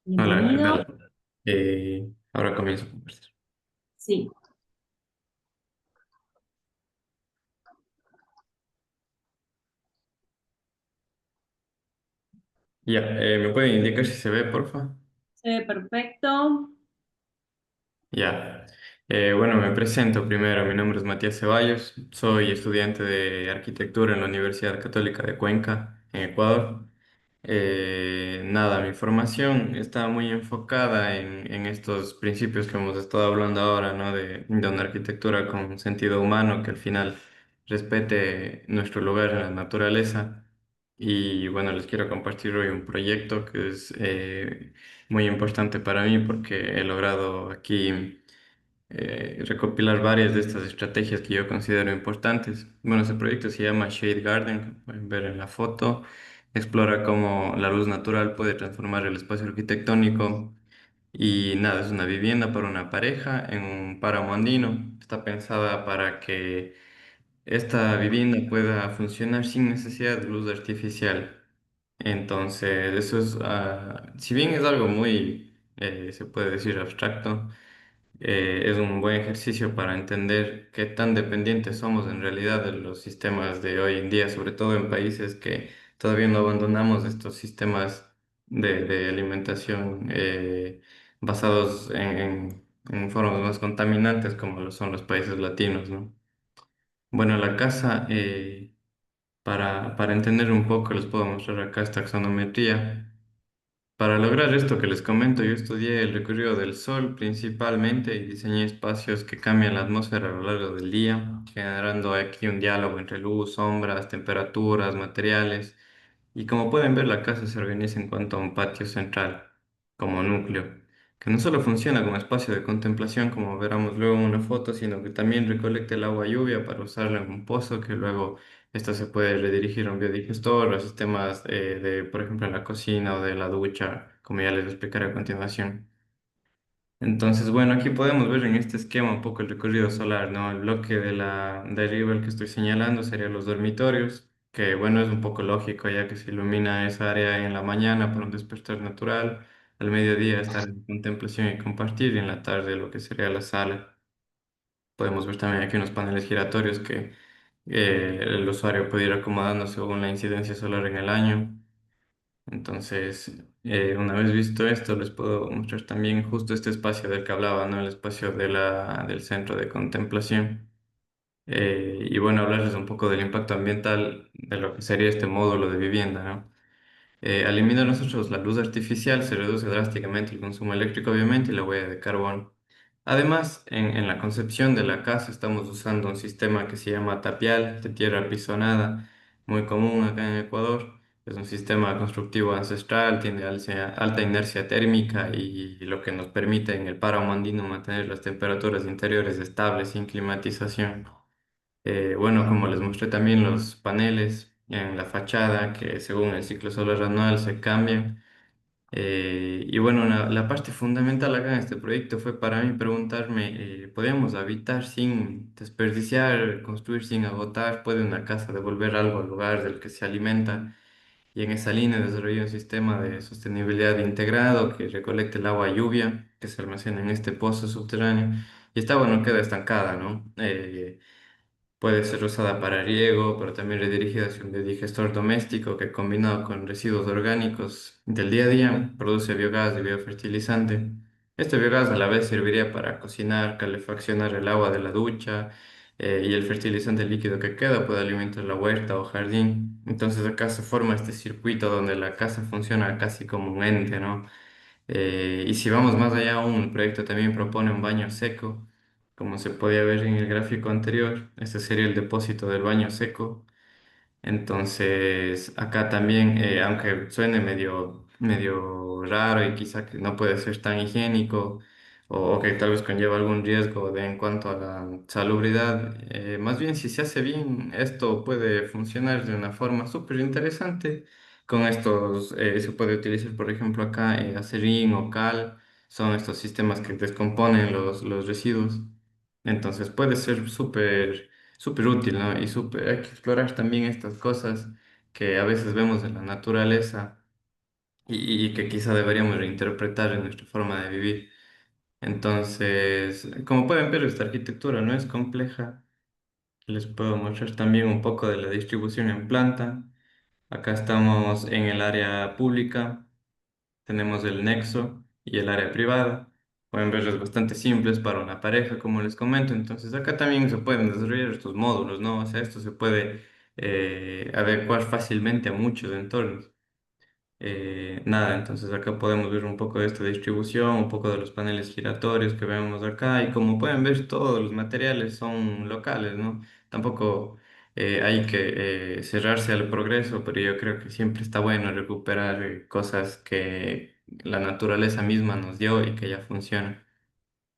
Hola, ¿qué bienvenido. tal? Ahora comienzo a conversar. Sí, Ya, ¿me pueden indicar si se ve, porfa? se ve perfecto. Ya. Bueno, me presento primero. Mi nombre es Matías Ceballos. Soy estudiante de arquitectura en la Universidad Católica de Cuenca, en Ecuador. Nada, mi formación está muy enfocada en estos principios que hemos estado hablando ahora, ¿no? De una arquitectura con sentido humano que al final respete nuestro lugar en la naturaleza. Y bueno, les quiero compartir hoy un proyecto que es muy importante para mí porque he logrado aquí recopilar varias de estas estrategias que yo considero importantes. Bueno, ese proyecto se llama Shade Garden, que pueden ver en la foto. Explora cómo la luz natural puede transformar el espacio arquitectónico. Y nada, es una vivienda para una pareja en un páramo andino. Está pensada para que esta vivienda pueda funcionar sin necesidad de luz artificial. Entonces, eso es, si bien es algo muy, se puede decir, abstracto, es un buen ejercicio para entender qué tan dependientes somos en realidad de los sistemas de hoy en día, sobre todo en países que todavía no abandonamos estos sistemas de alimentación basados en formas más contaminantes como lo son los países latinos, ¿no? Bueno, la casa, para entender un poco, les puedo mostrar acá esta taxonometría. Para lograr esto que les comento, yo estudié el recorrido del Sol principalmente y diseñé espacios que cambian la atmósfera a lo largo del día, generando aquí un diálogo entre luz, sombras, temperaturas, materiales. Y como pueden ver, la casa se organiza en cuanto a un patio central, como núcleo, que no solo funciona como espacio de contemplación, como veremos luego en una foto, sino que también recolecta el agua lluvia para usarla en un pozo, que luego esto se puede redirigir a un biodigestor o a sistemas por ejemplo, en la cocina o de la ducha, como ya les explicaré a continuación. Entonces, bueno, aquí podemos ver en este esquema un poco el recorrido solar, ¿no? El bloque de arriba, el que estoy señalando, serían los dormitorios, que bueno, es un poco lógico ya que se ilumina esa área en la mañana para un despertar natural, al mediodía estar en contemplación y compartir, y en la tarde lo que sería la sala. Podemos ver también aquí unos paneles giratorios que el usuario puede ir acomodando según la incidencia solar en el año. Entonces, una vez visto esto, les puedo mostrar también justo este espacio del que hablaba, ¿no? El espacio del centro de contemplación. Y bueno, hablarles un poco del impacto ambiental de lo que sería este módulo de vivienda, ¿no? Al eliminar nosotros la luz artificial, se reduce drásticamente el consumo eléctrico, obviamente, y la huella de carbono. Además, en la concepción de la casa estamos usando un sistema que se llama tapial, de tierra apisonada, muy común acá en Ecuador. Es un sistema constructivo ancestral, tiene alta inercia térmica y lo que nos permite en el páramo andino mantener las temperaturas interiores estables sin climatización. Bueno, como les mostré también los paneles, en la fachada, que según el ciclo solar anual se cambian. Y bueno, la parte fundamental acá en este proyecto fue para mí preguntarme, ¿podemos habitar sin desperdiciar, construir sin agotar? ¿Puede una casa devolver algo al lugar del que se alimenta? Y en esa línea desarrollé un sistema de sostenibilidad integrado que recolecte el agua lluvia que se almacena en este pozo subterráneo. Y esta agua no queda estancada, ¿no? Puede ser usada para riego, pero también redirigida hacia un biodigestor doméstico que combinado con residuos orgánicos del día a día produce biogás y biofertilizante. Este biogás a la vez serviría para cocinar, calefaccionar el agua de la ducha y el fertilizante líquido que queda puede alimentar la huerta o jardín. Entonces acá se forma este circuito donde la casa funciona casi como un ente, ¿no? Y si vamos más allá aún, el proyecto también propone un baño seco, como se podía ver en el gráfico anterior. Este sería el depósito del baño seco. Entonces, acá también, aunque suene medio raro y quizá que no puede ser tan higiénico o que tal vez conlleva algún riesgo en cuanto a la salubridad, más bien si se hace bien, esto puede funcionar de una forma súper interesante. Con estos se puede utilizar, por ejemplo, acá acerrín o cal, son estos sistemas que descomponen los residuos. Entonces puede ser súper útil, ¿no? Y súper, hay que explorar también estas cosas que a veces vemos en la naturaleza y que quizá deberíamos reinterpretar en nuestra forma de vivir. Entonces, como pueden ver, esta arquitectura no es compleja. Les puedo mostrar también un poco de la distribución en planta. Acá estamos en el área pública. Tenemos el nexo y el área privada. Pueden verlos bastante simples para una pareja, como les comento. Entonces, acá también se pueden desarrollar estos módulos, ¿no? O sea, esto se puede adecuar fácilmente a muchos entornos. Nada, entonces acá podemos ver un poco de esta distribución, un poco de los paneles giratorios que vemos acá y como pueden ver todos los materiales son locales, ¿no? Tampoco hay que cerrarse al progreso, pero yo creo que siempre está bueno recuperar cosas que la naturaleza misma nos dio y que ya funcionan.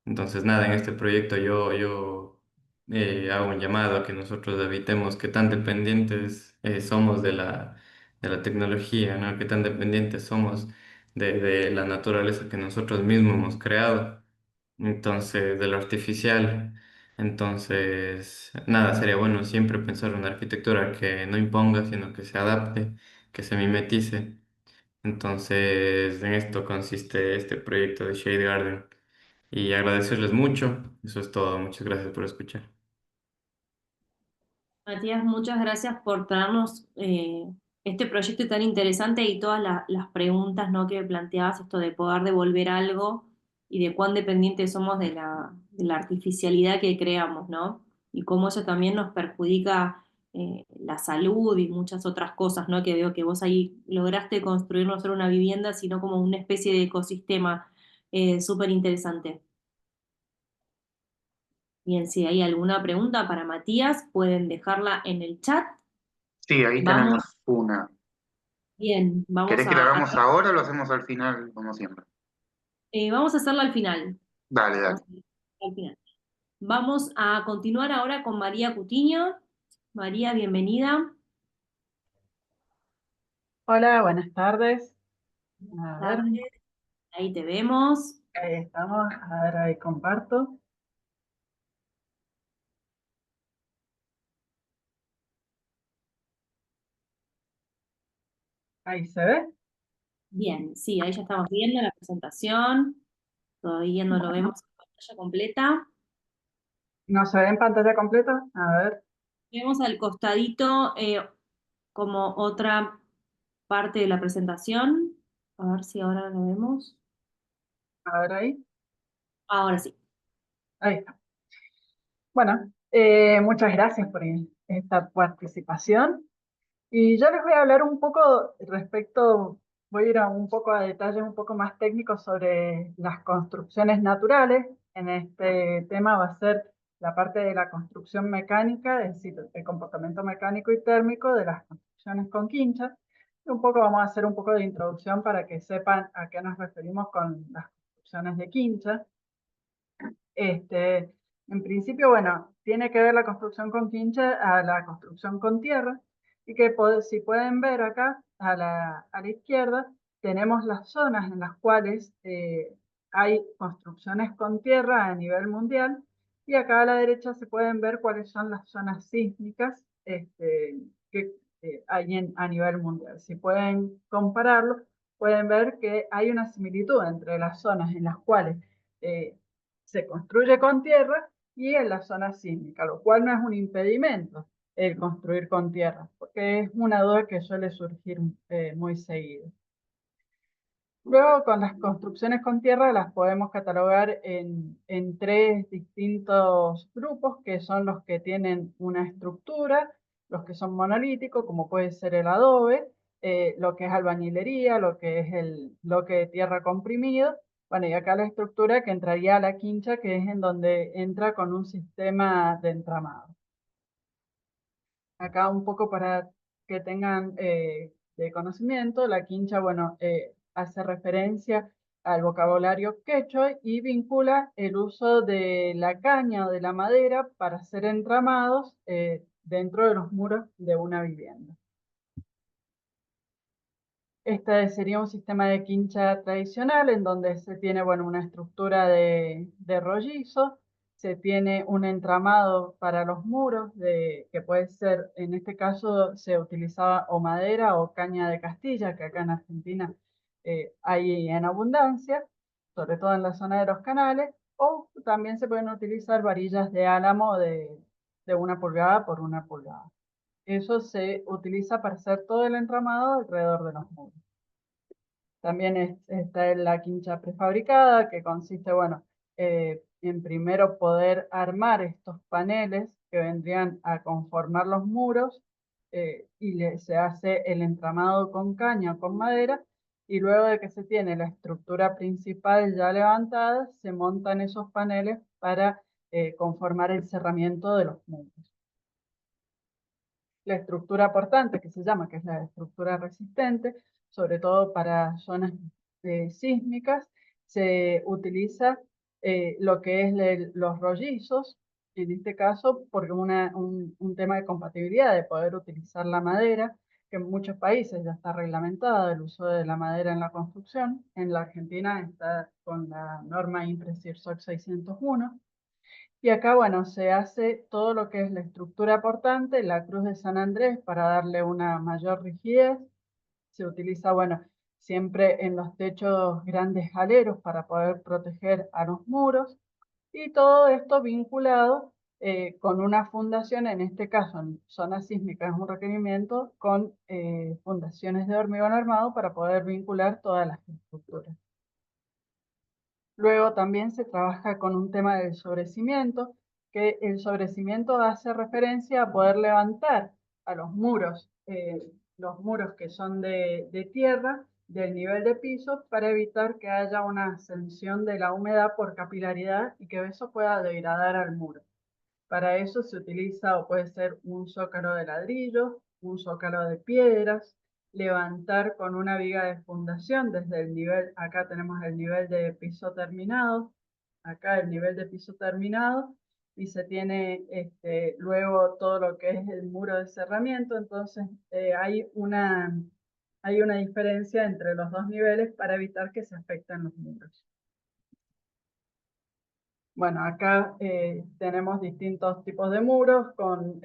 Entonces, nada, en este proyecto yo hago un llamado a que nosotros evitemos qué tan dependientes somos de la tecnología, ¿no? Qué tan dependientes somos de la naturaleza que nosotros mismos hemos creado, entonces, de lo artificial. Entonces, nada, sería bueno siempre pensar en una arquitectura que no imponga, sino que se adapte, que se mimetice. Entonces, en esto consiste este proyecto de Shade Garden y agradecerles mucho. Eso es todo. Muchas gracias por escuchar. Matías, muchas gracias por traernos este proyecto tan interesante y todas las preguntas, ¿no? que planteabas, esto de poder devolver algo y de cuán dependientes somos de la artificialidad que creamos, ¿no? Y cómo eso también nos perjudica la salud y muchas otras cosas, ¿no? Que veo que vos ahí lograste construir no solo una vivienda, sino como una especie de ecosistema súper interesante. Bien, si hay alguna pregunta para Matías, pueden dejarla en el chat. Sí, ahí Vamos, tenemos una. bien, ¿Querés que la hagamos ahora o lo hacemos al final, como siempre? vamos a hacerla al final. Dale, Vamos dale. a hacerla al final. Vamos a continuar ahora con María Cutiño. María, bienvenida. Hola, buenas tardes. A ver, Tardes. Ahí te vemos. ahí estamos. A ver, ahí comparto. Ahí se ve. Bien, sí, ahí ya estamos viendo la presentación. Todavía no lo vemos en pantalla completa. ¿No se ve en pantalla completa? A ver, Vemos al costadito como otra parte de la presentación. A ver si ahora lo vemos. a ver ahí. Ahora sí. Ahí está. Bueno, muchas gracias por esta participación. Y yo les voy a hablar un poco respecto, voy a ir a un poco a detalles un poco más técnicos sobre las construcciones naturales. En este tema va a ser la parte de la construcción mecánica, es decir, el comportamiento mecánico y térmico de las construcciones con quincha. Y un poco vamos a hacer un poco de introducción para que sepan a qué nos referimos con las construcciones de quincha. En principio, bueno, tiene que ver la construcción con quincha a la construcción con tierra. Y que si pueden ver acá a la izquierda, tenemos las zonas en las cuales hay construcciones con tierra a nivel mundial, y acá a la derecha se pueden ver cuáles son las zonas sísmicas que hay a nivel mundial. Si pueden compararlo, pueden ver que hay una similitud entre las zonas en las cuales se construye con tierra y en las zonas sísmicas, lo cual no es un impedimento el construir con tierra, porque es una duda que suele surgir muy seguido. Luego, con las construcciones con tierra las podemos catalogar en tres distintos grupos, que son los que tienen una estructura, los que son monolíticos, como puede ser el adobe, lo que es albañilería, lo que es el bloque de tierra comprimido. Bueno, y acá la estructura que entraría a la quincha, que es en donde entra con un sistema de entramado. Acá un poco para que tengan de conocimiento, la quincha, bueno, hace referencia al vocabulario quechua y vincula el uso de la caña o de la madera para hacer entramados dentro de los muros de una vivienda. Este sería un sistema de quincha tradicional en donde se tiene, bueno, una estructura de rollizo, se tiene un entramado para los muros, que puede ser, en este caso se utilizaba o madera o caña de Castilla, que acá en Argentina hay en abundancia, sobre todo en la zona de los canales, o también se pueden utilizar varillas de álamo de 1 pulgada por 1 pulgada. Eso se utiliza para hacer todo el entramado alrededor de los muros. También está la quincha prefabricada, que consiste, bueno, en primero poder armar estos paneles que vendrían a conformar los muros, y se hace el entramado con caña o con madera, y luego de que se tiene la estructura principal ya levantada, se montan esos paneles para conformar el cerramiento de los muros. La estructura portante, que se llama, que es la estructura resistente, sobre todo para zonas sísmicas, se utiliza lo que es los rollizos, en este caso, porque un tema de compatibilidad, de poder utilizar la madera, que en muchos países ya está reglamentada el uso de la madera en la construcción. En la Argentina está con la norma INPRE-CIRSOC 601. Y acá, bueno, se hace todo lo que es la estructura portante, la cruz de San Andrés, para darle una mayor rigidez. Se utiliza, bueno, siempre en los techos grandes aleros para poder proteger a los muros. Y todo esto vinculado con una fundación, en este caso en zona sísmica es un requerimiento, con fundaciones de hormigón armado para poder vincular todas las estructuras. Luego también se trabaja con un tema del sobrecimiento, que el sobrecimiento hace referencia a poder levantar a los muros que son de tierra, del nivel de piso, para evitar que haya una ascensión de la humedad por capilaridad y que eso pueda degradar al muro. Para eso se utiliza, o puede ser un zócalo de ladrillo, un zócalo de piedras, levantar con una viga de fundación desde el nivel, acá tenemos el nivel de piso terminado, acá el nivel de piso terminado, y se tiene luego todo lo que es el muro de cerramiento. Entonces hay una diferencia entre los dos niveles para evitar que se afecten los muros. Bueno, acá tenemos distintos tipos de muros, con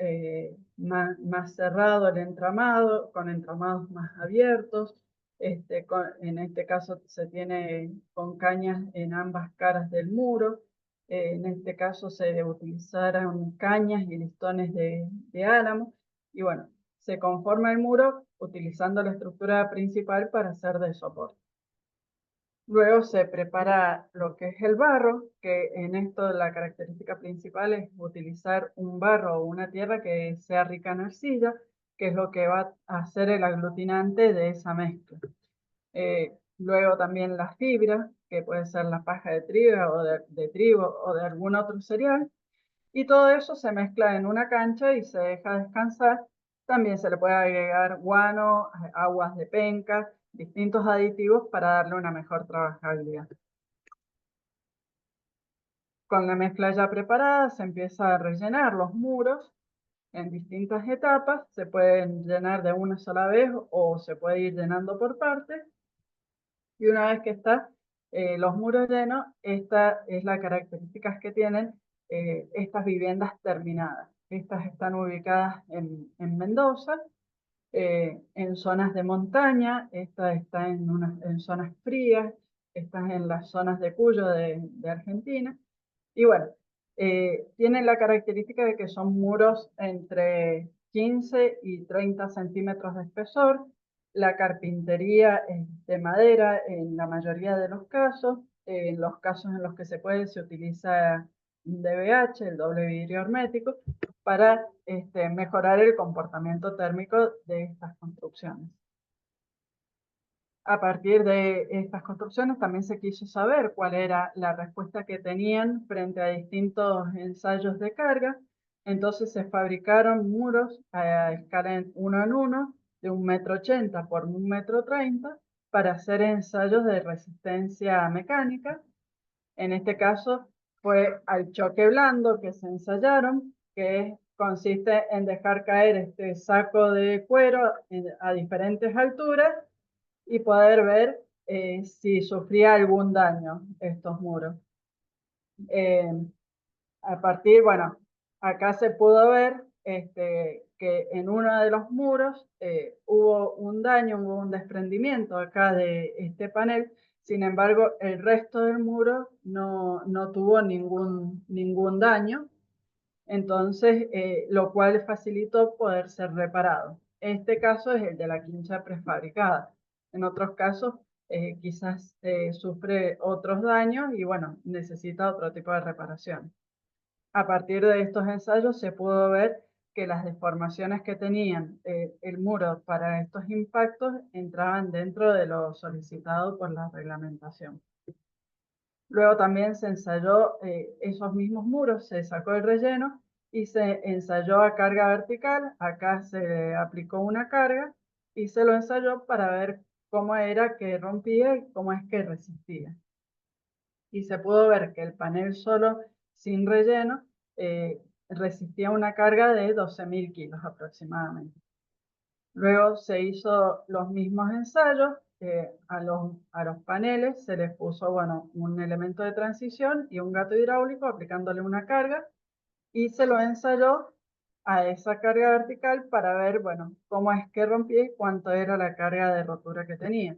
más cerrado el entramado, con entramados más abiertos. En este caso se tiene con cañas en ambas caras del muro. En este caso se utilizaron cañas y listones de álamo. Y bueno, se conforma el muro utilizando la estructura principal para hacer de soporte. Luego se prepara lo que es el barro, que en esto la característica principal es utilizar un barro o una tierra que sea rica en arcilla, que es lo que va a hacer el aglutinante de esa mezcla. Luego también la fibra, que puede ser la paja de trigo o de algún otro cereal, y todo eso se mezcla en una cancha y se deja descansar. También se le puede agregar guano, aguas de penca, distintos aditivos para darle una mejor trabajabilidad. Con la mezcla ya preparada se empieza a rellenar los muros. en distintas etapas, se pueden llenar de una sola vez o se puede ir llenando por partes. Y una vez que están los muros llenos, esta es la característica que tienen estas viviendas terminadas. Estas están ubicadas en Mendoza, en zonas de montaña, esta está en zonas frías, estas en las zonas de Cuyo de Argentina. Y bueno, tienen la característica de que son muros entre 15 y 30 centímetros de espesor. La carpintería es de madera en la mayoría de los casos. En los casos en los que se puede, se utiliza DBH, el doble vidrio hermético, para mejorar el comportamiento térmico de estas construcciones. A partir de estas construcciones también se quiso saber cuál era la respuesta que tenían frente a distintos ensayos de carga. Entonces se fabricaron muros a escala 1 en 1 de 1,80 m por 1,30 m para hacer ensayos de resistencia mecánica. En este caso fue al choque blando que se ensayaron, que consiste en dejar caer este saco de cuero a diferentes alturas y poder ver si sufría algún daño estos muros. A partir, bueno, acá se pudo ver que en uno de los muros hubo un daño, hubo un desprendimiento acá de este panel. Sin embargo, el resto del muro no tuvo ningún daño, entonces, lo cual facilitó poder ser reparado. Este caso es el de la quincha prefabricada. En otros casos, quizás sufre otros daños y bueno, necesita otro tipo de reparación. A partir de estos ensayos se pudo ver que las deformaciones que tenían el muro para estos impactos entraban dentro de lo solicitado por la reglamentación. Luego también se ensayó esos mismos muros, se sacó el relleno y se ensayó a carga vertical. Acá se aplicó una carga y se lo ensayó para ver cómo era que rompía y cómo es que resistía. Y se pudo ver que el panel solo, sin relleno, resistía una carga de 12.000 kilos aproximadamente. Luego se hizo los mismos ensayos, a los paneles se les puso, bueno, un elemento de transición y un gato hidráulico aplicándole una carga y se lo ensayó a esa carga vertical para ver, bueno, cómo es que rompía y cuánto era la carga de rotura que tenía.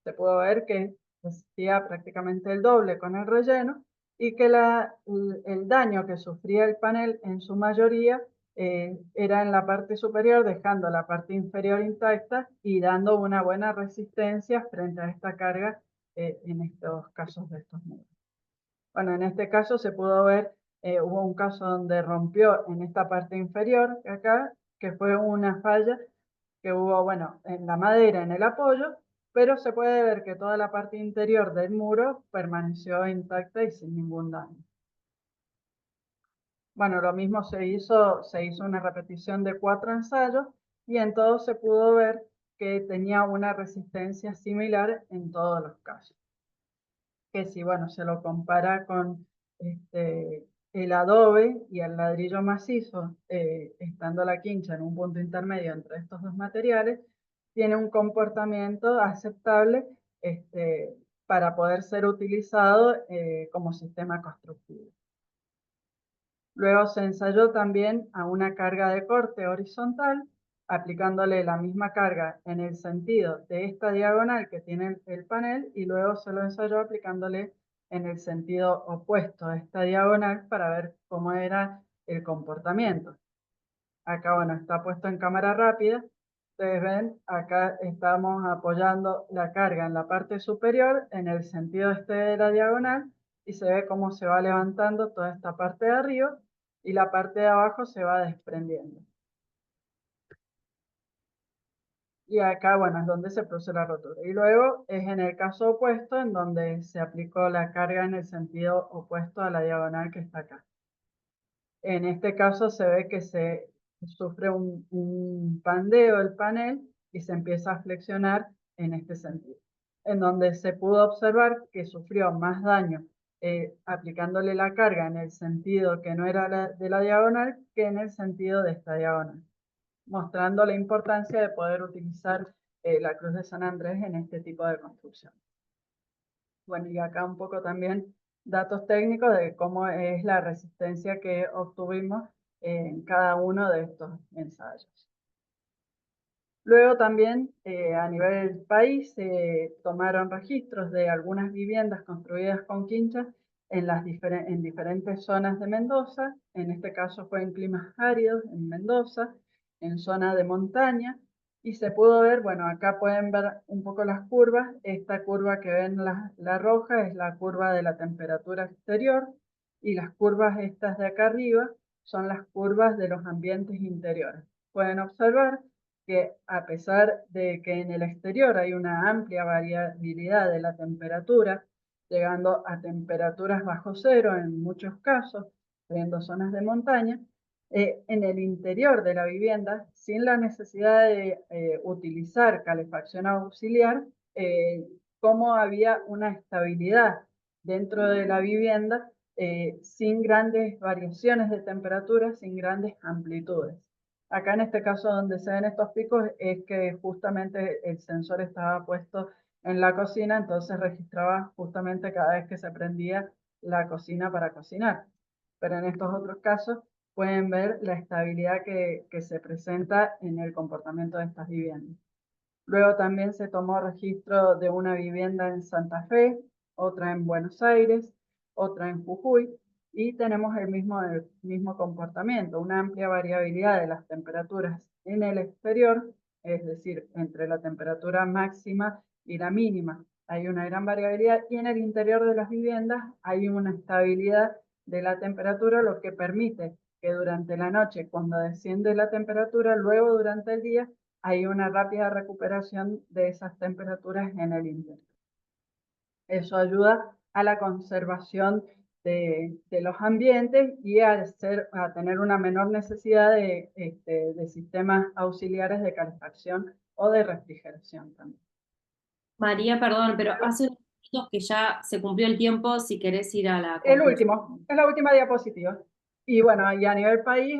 Se pudo ver que resistía prácticamente el doble con el relleno y que el daño que sufría el panel en su mayoría era en la parte superior, dejando la parte inferior intacta y dando una buena resistencia frente a esta carga en estos casos de estos muros. Bueno, en este caso se pudo ver, hubo un caso donde rompió en esta parte inferior, acá, que fue una falla que hubo, bueno, en la madera, en el apoyo, pero se puede ver que toda la parte interior del muro permaneció intacta y sin ningún daño. Bueno, lo mismo se hizo una repetición de 4 ensayos y en todos se pudo ver que tenía una resistencia similar en todos los casos. Que si, bueno, se lo compara con el adobe y el ladrillo macizo, estando la quincha en un punto intermedio entre estos dos materiales, tiene un comportamiento aceptable para poder ser utilizado como sistema constructivo. Luego se ensayó también a una carga de corte horizontal, aplicándole la misma carga en el sentido de esta diagonal que tiene el panel y luego se lo ensayó aplicándole en el sentido opuesto a esta diagonal para ver cómo era el comportamiento. Acá, bueno, está puesto en cámara rápida. Ustedes ven, acá estamos apoyando la carga en la parte superior en el sentido de la diagonal y se ve cómo se va levantando toda esta parte de arriba y la parte de abajo se va desprendiendo. Y acá, bueno, es donde se produce la rotura. Y luego es en el caso opuesto en donde se aplicó la carga en el sentido opuesto a la diagonal que está acá. En este caso se ve que se sufre un pandeo el panel y se empieza a flexionar en este sentido, en donde se pudo observar que sufrió más daño aplicándole la carga en el sentido que no era de la diagonal que en el sentido de esta diagonal, mostrando la importancia de poder utilizar la Cruz de San Andrés en este tipo de construcción. Bueno, y acá un poco también datos técnicos de cómo es la resistencia que obtuvimos en cada uno de estos ensayos. Luego también a nivel país se tomaron registros de algunas viviendas construidas con quinchas en diferentes zonas de Mendoza. En este caso fue en climas áridos en Mendoza, en zona de montaña, y se pudo ver, bueno, acá pueden ver un poco las curvas. Esta curva que ven la roja es la curva de la temperatura exterior, y las curvas estas de acá arriba son las curvas de los ambientes interiores. Pueden observar que a pesar de que en el exterior hay una amplia variabilidad de la temperatura, llegando a temperaturas bajo cero en muchos casos, viendo zonas de montaña, en el interior de la vivienda, sin la necesidad de utilizar calefacción auxiliar, como había una estabilidad dentro de la vivienda, sin grandes variaciones de temperatura, sin grandes amplitudes. Acá en este caso donde se ven estos picos es que justamente el sensor estaba puesto en la cocina, entonces registraba justamente cada vez que se prendía la cocina para cocinar. Pero en estos otros casos pueden ver la estabilidad que se presenta en el comportamiento de estas viviendas. Luego también se tomó registro de una vivienda en Santa Fe, otra en Buenos Aires, otra en Jujuy, y tenemos el mismo comportamiento, una amplia variabilidad de las temperaturas en el exterior, es decir, entre la temperatura máxima y la mínima hay una gran variabilidad, y en el interior de las viviendas hay una estabilidad de la temperatura, lo que permite que durante la noche, cuando desciende la temperatura, luego durante el día, hay una rápida recuperación de esas temperaturas en el interior. Eso ayuda a la conservación de los ambientes y a tener una menor necesidad de sistemas auxiliares de calefacción o de refrigeración también. María, perdón, pero hace unos minutos que ya se cumplió el tiempo, si querés ir a la El conclusión. último, es la última diapositiva. Y bueno, y a nivel país,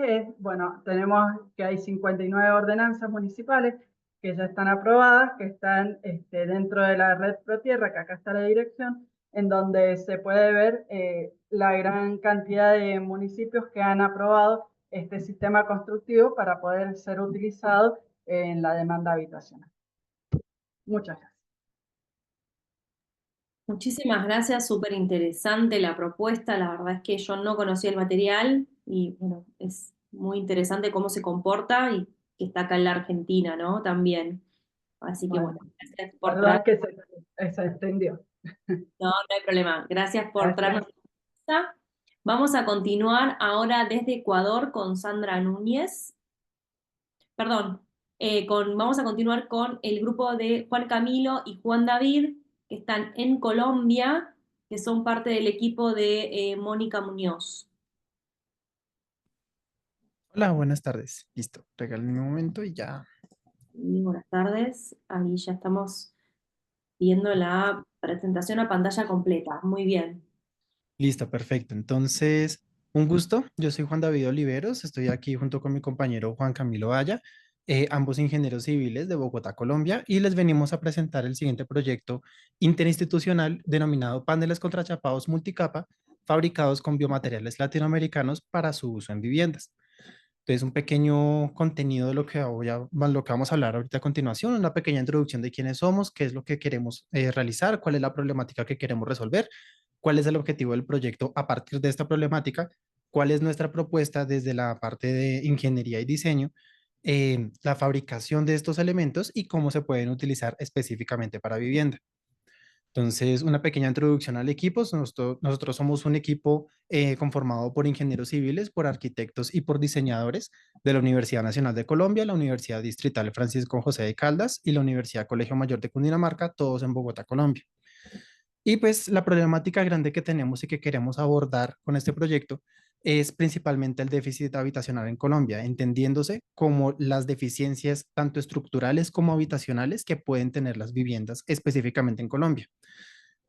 tenemos que hay 59 ordenanzas municipales que ya están aprobadas, que están dentro de la red ProTierra, que acá está la dirección, en donde se puede ver la gran cantidad de municipios que han aprobado este sistema constructivo para poder ser utilizado en la demanda habitacional. Muchas gracias. Muchísimas gracias, súper interesante la propuesta. La verdad es que yo no conocía el material y bueno, es muy interesante cómo se comporta y que está acá en la Argentina, ¿no? También. Así que bueno, gracias por Perdón traer. que se extendió. No, no hay problema. Gracias por Gracias. traernos la propuesta. Vamos a continuar ahora desde Ecuador con Sandra Núñez. Perdón, vamos a continuar con el grupo de Juan Camilo y Juan David, que están en Colombia, que son parte del equipo de Mónica Muñoz. Hola, buenas tardes. Listo, regálenme un momento y ya. Y buenas tardes, ahí ya estamos viendo la presentación a pantalla completa. Muy bien. Listo, perfecto. Entonces, un gusto. Yo soy Juan David Oliveros. Estoy aquí junto con mi compañero Juan Camilo Aya, ambos ingenieros civiles de Bogotá, Colombia, y les venimos a presentar el siguiente proyecto interinstitucional denominado Paneles contrachapados multicapa fabricados con biomateriales latinoamericanos para su uso en viviendas. Entonces, un pequeño contenido de lo que vamos a hablar ahorita a continuación, una pequeña introducción de quiénes somos, qué es lo que queremos realizar, cuál es la problemática que queremos resolver, cuál es el objetivo del proyecto a partir de esta problemática, cuál es nuestra propuesta desde la parte de ingeniería y diseño, la fabricación de estos elementos y cómo se pueden utilizar específicamente para vivienda. Entonces, una pequeña introducción al equipo. Nosotros somos un equipo conformado por ingenieros civiles, por arquitectos y por diseñadores de la Universidad Nacional de Colombia, la Universidad Distrital Francisco José de Caldas y la Universidad Colegio Mayor de Cundinamarca, todos en Bogotá, Colombia. Y pues la problemática grande que tenemos y que queremos abordar con este proyecto es principalmente el déficit habitacional en Colombia, entendiéndose como las deficiencias tanto estructurales como habitacionales que pueden tener las viviendas específicamente en Colombia.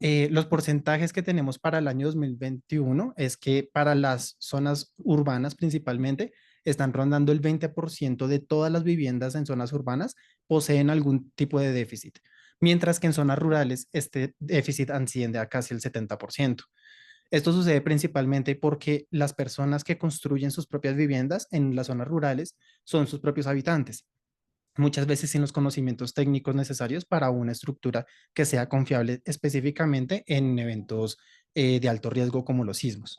Los porcentajes que tenemos para el año 2021 es que para las zonas urbanas principalmente están rondando el 20% de todas las viviendas en zonas urbanas poseen algún tipo de déficit, mientras que en zonas rurales este déficit asciende a casi el 70%. Esto sucede principalmente porque las personas que construyen sus propias viviendas en las zonas rurales son sus propios habitantes, muchas veces sin los conocimientos técnicos necesarios para una estructura que sea confiable específicamente en eventos de alto riesgo como los sismos.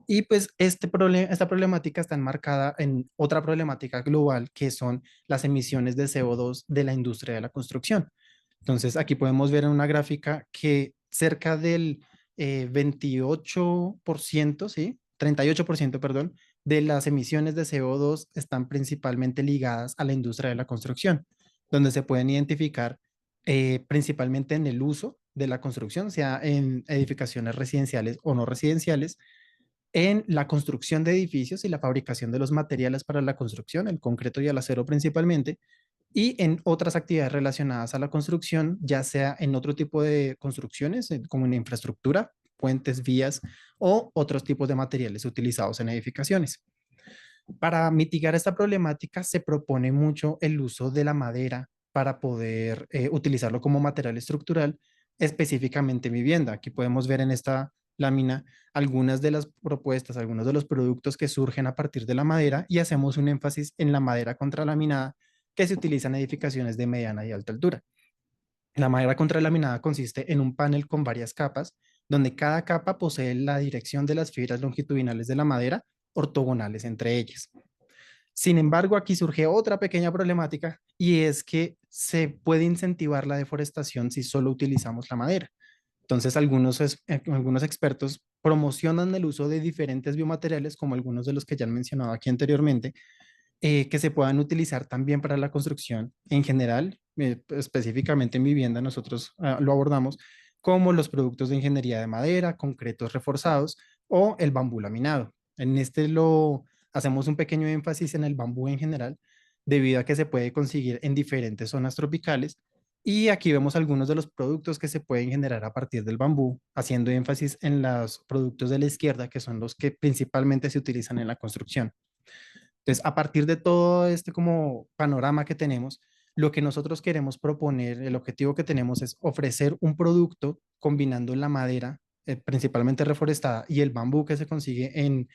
Y pues esta problemática está enmarcada en otra problemática global que son las emisiones de CO2 de la industria de la construcción. Entonces aquí podemos ver en una gráfica que cerca del 28%, ¿sí? 38%, perdón, de las emisiones de CO2 están principalmente ligadas a la industria de la construcción, donde se pueden identificar principalmente en el uso de la construcción, sea en edificaciones residenciales o no residenciales, en la construcción de edificios y la fabricación de los materiales para la construcción, el concreto y el acero principalmente, y en otras actividades relacionadas a la construcción, ya sea en otro tipo de construcciones, como en infraestructura, puentes, vías o otros tipos de materiales utilizados en edificaciones. Para mitigar esta problemática se propone mucho el uso de la madera para poder utilizarlo como material estructural, específicamente en vivienda. Aquí podemos ver en esta lámina algunas de las propuestas, algunos de los productos que surgen a partir de la madera y hacemos un énfasis en la madera contralaminada que se utiliza en edificaciones de mediana y alta altura. La madera contralaminada consiste en un panel con varias capas, donde cada capa posee la dirección de las fibras longitudinales de la madera ortogonales entre ellas. Sin embargo, aquí surge otra pequeña problemática y es que se puede incentivar la deforestación si solo utilizamos la madera. Entonces, algunos expertos promocionan el uso de diferentes biomateriales, como algunos de los que ya han mencionado aquí anteriormente, que se puedan utilizar también para la construcción en general, específicamente en vivienda, nosotros lo abordamos como los productos de ingeniería de madera, concretos reforzados o el bambú laminado. En este lo hacemos un pequeño énfasis en el bambú en general, debido a que se puede conseguir en diferentes zonas tropicales. Y aquí vemos algunos de los productos que se pueden generar a partir del bambú, haciendo énfasis en los productos de la izquierda, que son los que principalmente se utilizan en la construcción. Entonces, a partir de todo este como panorama que tenemos, lo que nosotros queremos proponer, el objetivo que tenemos es ofrecer un producto combinando la madera, principalmente reforestada, y el bambú que se consigue en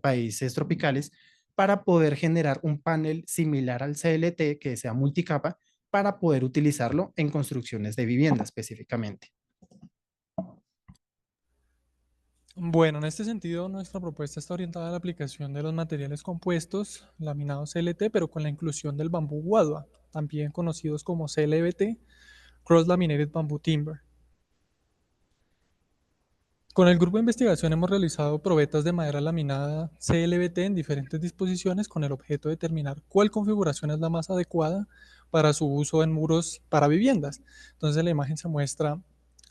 países tropicales, para poder generar un panel similar al CLT, que sea multicapa, para poder utilizarlo en construcciones de vivienda específicamente. Bueno, en este sentido, nuestra propuesta está orientada a la aplicación de los materiales compuestos laminados CLT, pero con la inclusión del bambú guadua, también conocidos como CLBT, Cross Laminated Bamboo Timber. Con el grupo de investigación hemos realizado probetas de madera laminada CLBT en diferentes disposiciones con el objeto de determinar cuál configuración es la más adecuada para su uso en muros para viviendas. Entonces, en la imagen se muestra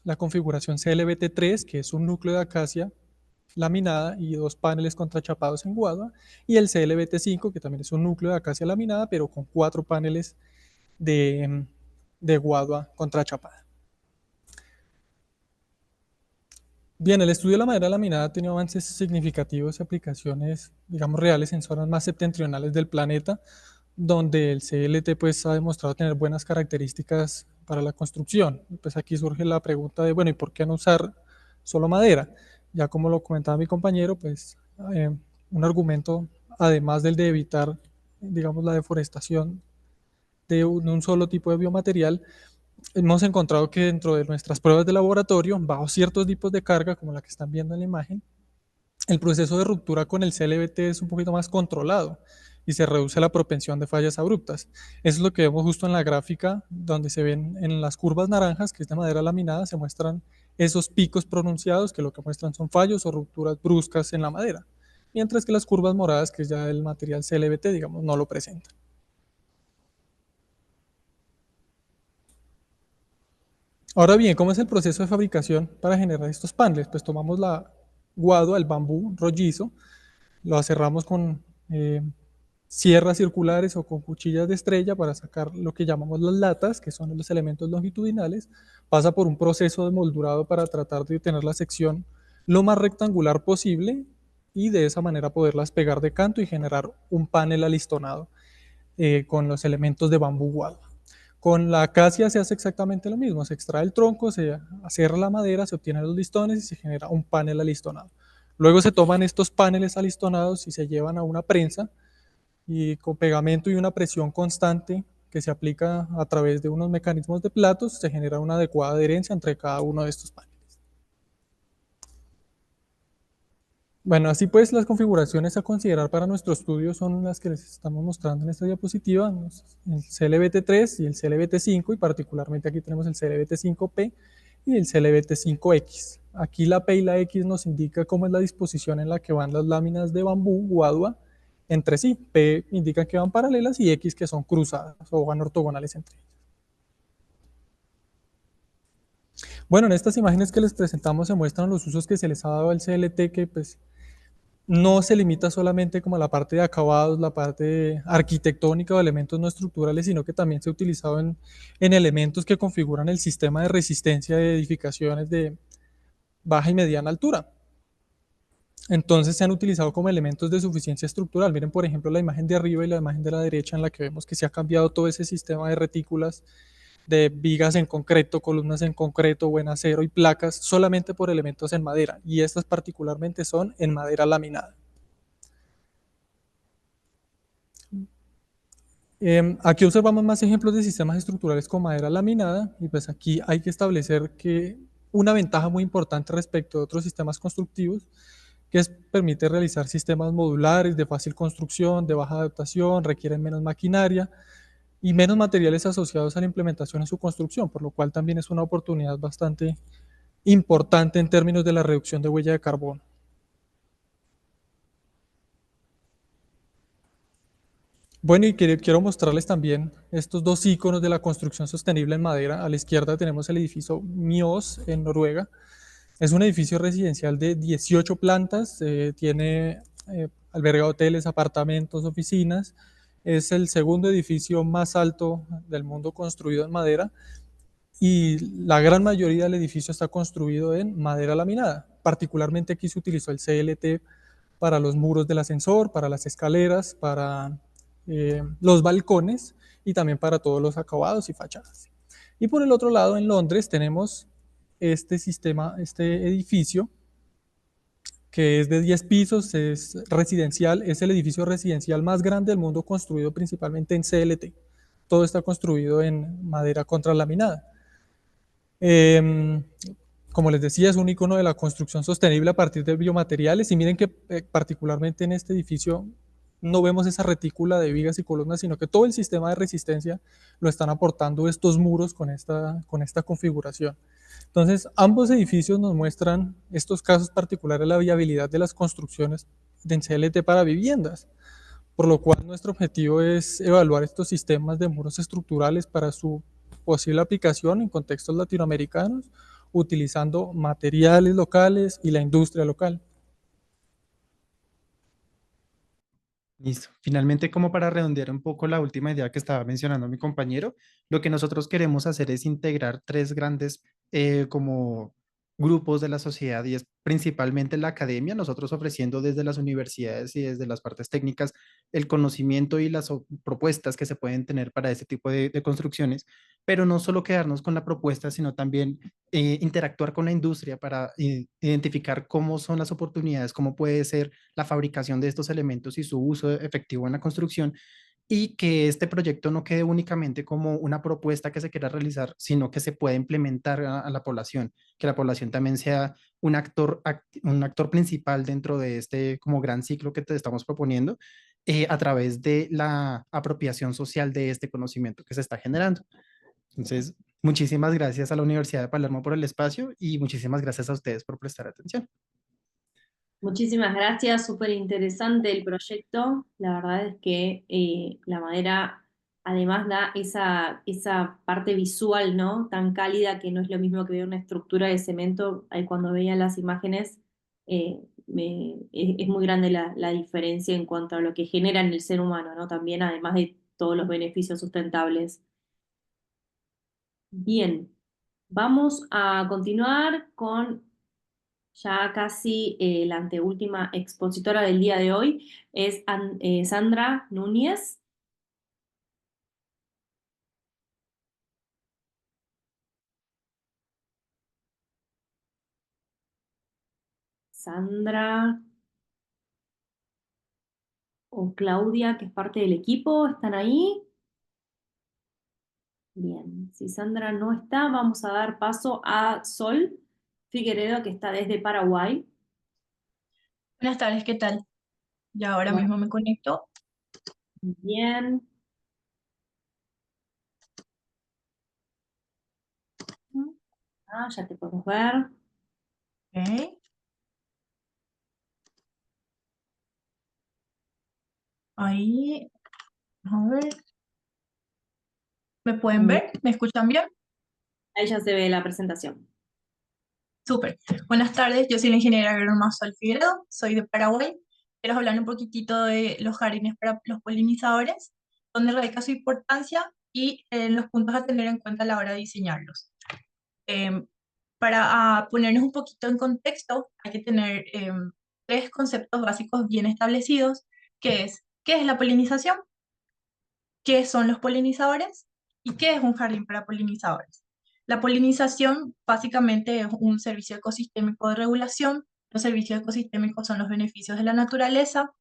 la configuración CLBT3, que es un núcleo de acacia laminada y dos paneles contrachapados en guadua, y el CLBT5, que también es un núcleo de acacia laminada, pero con 4 paneles de guadua contrachapada. Bien, el estudio de la madera laminada ha tenido avances significativos y aplicaciones, digamos, reales en zonas más septentrionales del planeta, donde el CLT pues, ha demostrado tener buenas características para la construcción. Pues aquí surge la pregunta de, bueno, ¿y por qué no usar solo madera? Ya como lo comentaba mi compañero, pues un argumento, además del de evitar, digamos, la deforestación de un solo tipo de biomaterial, hemos encontrado que dentro de nuestras pruebas de laboratorio, bajo ciertos tipos de carga, como la que están viendo en la imagen, el proceso de ruptura con el CLBT es un poquito más controlado y se reduce la propensión de fallas abruptas. Eso es lo que vemos justo en la gráfica, donde se ven en las curvas naranjas, que es de madera laminada, se muestran esos picos pronunciados que lo que muestran son fallos o rupturas bruscas en la madera, mientras que las curvas moradas, que es ya el material CLBT, digamos, no lo presentan. Ahora bien, ¿cómo es el proceso de fabricación para generar estos paneles? Pues tomamos la guadua, el bambú rollizo, lo aserramos con sierras circulares o con cuchillas de estrella para sacar lo que llamamos las latas, que son los elementos longitudinales, pasa por un proceso de moldurado para tratar de tener la sección lo más rectangular posible y de esa manera poderlas pegar de canto y generar un panel alistonado con los elementos de bambú guadua. Con la acacia se hace exactamente lo mismo, se extrae el tronco, se aserra la madera, se obtienen los listones y se genera un panel alistonado. Luego se toman estos paneles alistonados y se llevan a una prensa y con pegamento y una presión constante que se aplica a través de unos mecanismos de platos, se genera una adecuada adherencia entre cada uno de estos paneles. Bueno, así pues las configuraciones a considerar para nuestro estudio son las que les estamos mostrando en esta diapositiva, el CLBT3 y el CLBT5, y particularmente aquí tenemos el CLBT5P y el CLBT5X. Aquí la P y la X nos indica cómo es la disposición en la que van las láminas de bambú guadua entre sí. P indica que van paralelas y X que son cruzadas o van ortogonales entre ellas. Bueno, en estas imágenes que les presentamos se muestran los usos que se les ha dado al CLT, que pues no se limita solamente como a la parte de acabados, la parte arquitectónica o elementos no estructurales, sino que también se ha utilizado en elementos que configuran el sistema de resistencia de edificaciones de baja y mediana altura. Entonces se han utilizado como elementos de suficiencia estructural. Miren, por ejemplo, la imagen de arriba y la imagen de la derecha en la que vemos que se ha cambiado todo ese sistema de retículas, de vigas en concreto, columnas en concreto, buen acero y placas solamente por elementos en madera, y estas particularmente son en madera laminada. Aquí observamos más ejemplos de sistemas estructurales con madera laminada, y pues aquí hay que establecer que una ventaja muy importante respecto a otros sistemas constructivos, que permite realizar sistemas modulares de fácil construcción, de baja adaptación, requieren menos maquinaria, y menos materiales asociados a la implementación en su construcción, por lo cual también es una oportunidad bastante importante en términos de la reducción de huella de carbono. Bueno, y quiero mostrarles también estos dos iconos de la construcción sostenible en madera. A la izquierda tenemos el edificio Mjøs en Noruega. Es un edificio residencial de 18 plantas, alberga hoteles, apartamentos, oficinas. Es el segundo edificio más alto del mundo construido en madera, y la gran mayoría del edificio está construido en madera laminada. Particularmente aquí se utilizó el CLT para los muros del ascensor, para las escaleras, para los balcones y también para todos los acabados y fachadas. Y por el otro lado, en Londres tenemos este edificio que es de 10 pisos, es residencial, es el edificio residencial más grande del mundo construido principalmente en CLT. Todo está construido en madera contralaminada. Como les decía, es un icono de la construcción sostenible a partir de biomateriales, y miren que particularmente en este edificio no vemos esa retícula de vigas y columnas, sino que todo el sistema de resistencia lo están aportando estos muros con esta configuración. Entonces, ambos edificios nos muestran estos casos particulares de la viabilidad de las construcciones de CLT para viviendas, por lo cual nuestro objetivo es evaluar estos sistemas de muros estructurales para su posible aplicación en contextos latinoamericanos, utilizando materiales locales y la industria local. Listo. Finalmente, como para redondear un poco la última idea que estaba mencionando mi compañero, lo que nosotros queremos hacer es integrar tres grandes como grupos de la sociedad, y es principalmente la academia, nosotros ofreciendo desde las universidades y desde las partes técnicas el conocimiento y las propuestas que se pueden tener para este tipo de construcciones, pero no solo quedarnos con la propuesta, sino también interactuar con la industria para identificar cómo son las oportunidades, cómo puede ser la fabricación de estos elementos y su uso efectivo en la construcción, y que este proyecto no quede únicamente como una propuesta que se quiera realizar, sino que se pueda implementar a la población, que la población también sea un actor principal dentro de este como gran ciclo que te estamos proponiendo, a través de la apropiación social de este conocimiento que se está generando. Entonces, muchísimas gracias a la Universidad de Palermo por el espacio, y muchísimas gracias a ustedes por prestar atención. Muchísimas gracias, súper interesante el proyecto. La verdad es que la madera además da esa parte visual, ¿no? Tan cálida, que no es lo mismo que ver una estructura de cemento. Cuando veía las imágenes, es muy grande la diferencia en cuanto a lo que genera en el ser humano, ¿no? También, además de todos los beneficios sustentables. Bien, vamos a continuar con ya casi la anteúltima expositora del día de hoy, es Sandra Núñez. Sandra o Claudia, que es parte del equipo, ¿están ahí? Bien, si Sandra no está, vamos a dar paso a Sol Figueredo, que está desde Paraguay. Buenas tardes, ¿qué tal? Ya ahora Bueno, mismo me conecto. bien. Ah, ya te podemos ver. Ok. Ahí, a ver. ¿Me pueden ver? ¿Me escuchan bien? Ahí ya se ve la presentación. Súper. Buenas tardes, yo soy la ingeniera agrónoma Sol Figueredo, soy de Paraguay. Quiero hablar un poquitito de los jardines para los polinizadores, dónde radica su importancia y los puntos a tener en cuenta a la hora de diseñarlos. Em, para ponernos un poquito en contexto, hay que tener tres conceptos básicos bien establecidos, que es, ¿qué es la polinización? ¿Qué son los polinizadores? ¿Y qué es un jardín para polinizadores? La polinización básicamente es un servicio ecosistémico de regulación. Los servicios ecosistémicos son los beneficios de la naturaleza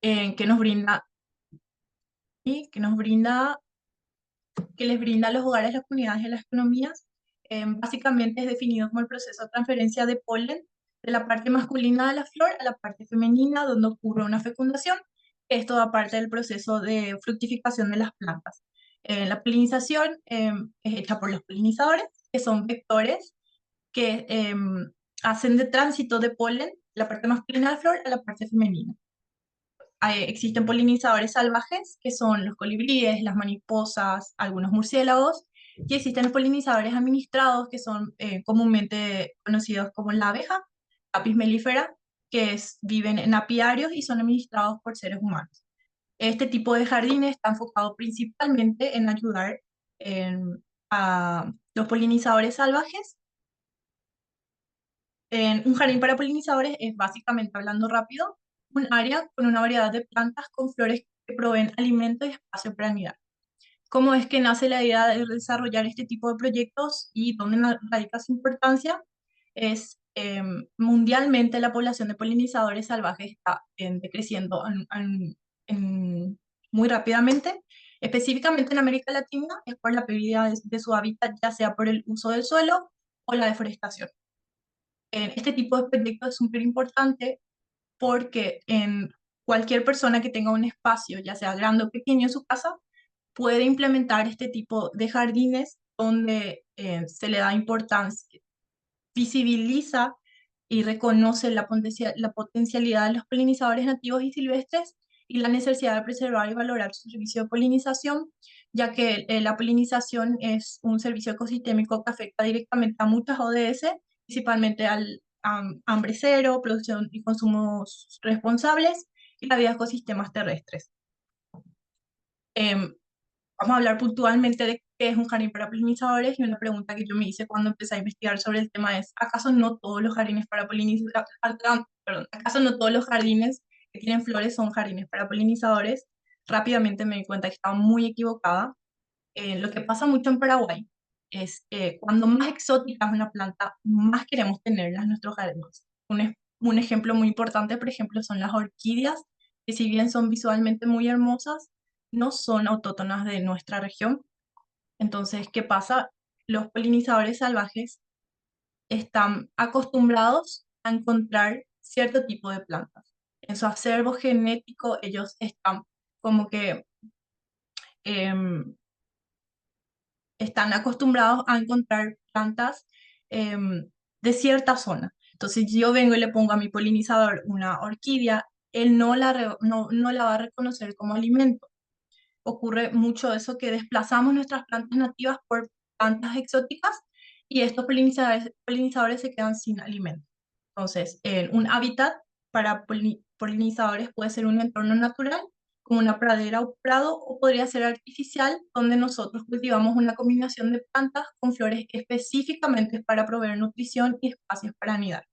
que nos brinda y que les brinda a los hogares, las comunidades y las economías. Básicamente es definido como el proceso de transferencia de polen de la parte masculina de la flor a la parte femenina, donde ocurre una fecundación. Esto da parte del proceso de fructificación de las plantas. La polinización es hecha por los polinizadores, que son vectores que hacen de tránsito de polen de la parte masculina de la flor a la parte femenina. Existen polinizadores salvajes, que son los colibríes, las mariposas, algunos murciélagos, y existen los polinizadores administrados, que son comúnmente conocidos como la abeja, Apis mellifera, viven en apiarios y son administrados por seres humanos. Este tipo de jardines está enfocado principalmente en ayudar a los polinizadores salvajes. Un jardín para polinizadores es, básicamente hablando rápido, un área con una variedad de plantas con flores que proveen alimento y espacio para anidar. ¿Cómo es que nace la idea de desarrollar este tipo de proyectos y dónde radica su importancia? Es mundialmente la población de polinizadores salvajes está decreciendo muy rápidamente. Específicamente en América Latina es por la pérdida de su hábitat, ya sea por el uso del suelo o la deforestación. Este tipo de proyectos es súper importante porque cualquier persona que tenga un espacio, ya sea grande o pequeño en su casa, puede implementar este tipo de jardines donde se le da importancia, visibiliza y reconoce la potencialidad de los polinizadores nativos y silvestres y la necesidad de preservar y valorar su servicio de polinización, ya que la polinización es un servicio ecosistémico que afecta directamente a muchas ODS, principalmente al hambre cero, producción y consumos responsables y la vida de ecosistemas terrestres. Vamos a hablar puntualmente de qué es un jardín para polinizadores, y una pregunta que yo me hice cuando empecé a investigar sobre el tema es, ¿acaso no todos los jardines para polinizadores, acaso no todos los jardines que tienen flores son jardines para polinizadores? Rápidamente me di cuenta que estaba muy equivocada. Lo que pasa mucho en Paraguay es que cuando más exótica es una planta, más queremos tenerlas en nuestros jardines. Un ejemplo muy importante, por ejemplo, son las orquídeas, que si bien son visualmente muy hermosas, no son autóctonas de nuestra región. Entonces, ¿qué pasa? Los polinizadores salvajes están acostumbrados a encontrar cierto tipo de plantas. En su acervo genético, ellos están como que están acostumbrados a encontrar plantas de cierta zona. Entonces, yo vengo y le pongo a mi polinizador una orquídea, él no la va a reconocer como alimento. Ocurre mucho eso, que desplazamos nuestras plantas nativas por plantas exóticas y estos polinizadores se quedan sin alimento. Entonces, un hábitat para polinizadores puede ser un entorno natural, como una pradera o prado, o podría ser artificial, donde nosotros cultivamos una combinación de plantas con flores específicamente para proveer nutrición y espacios para anidar.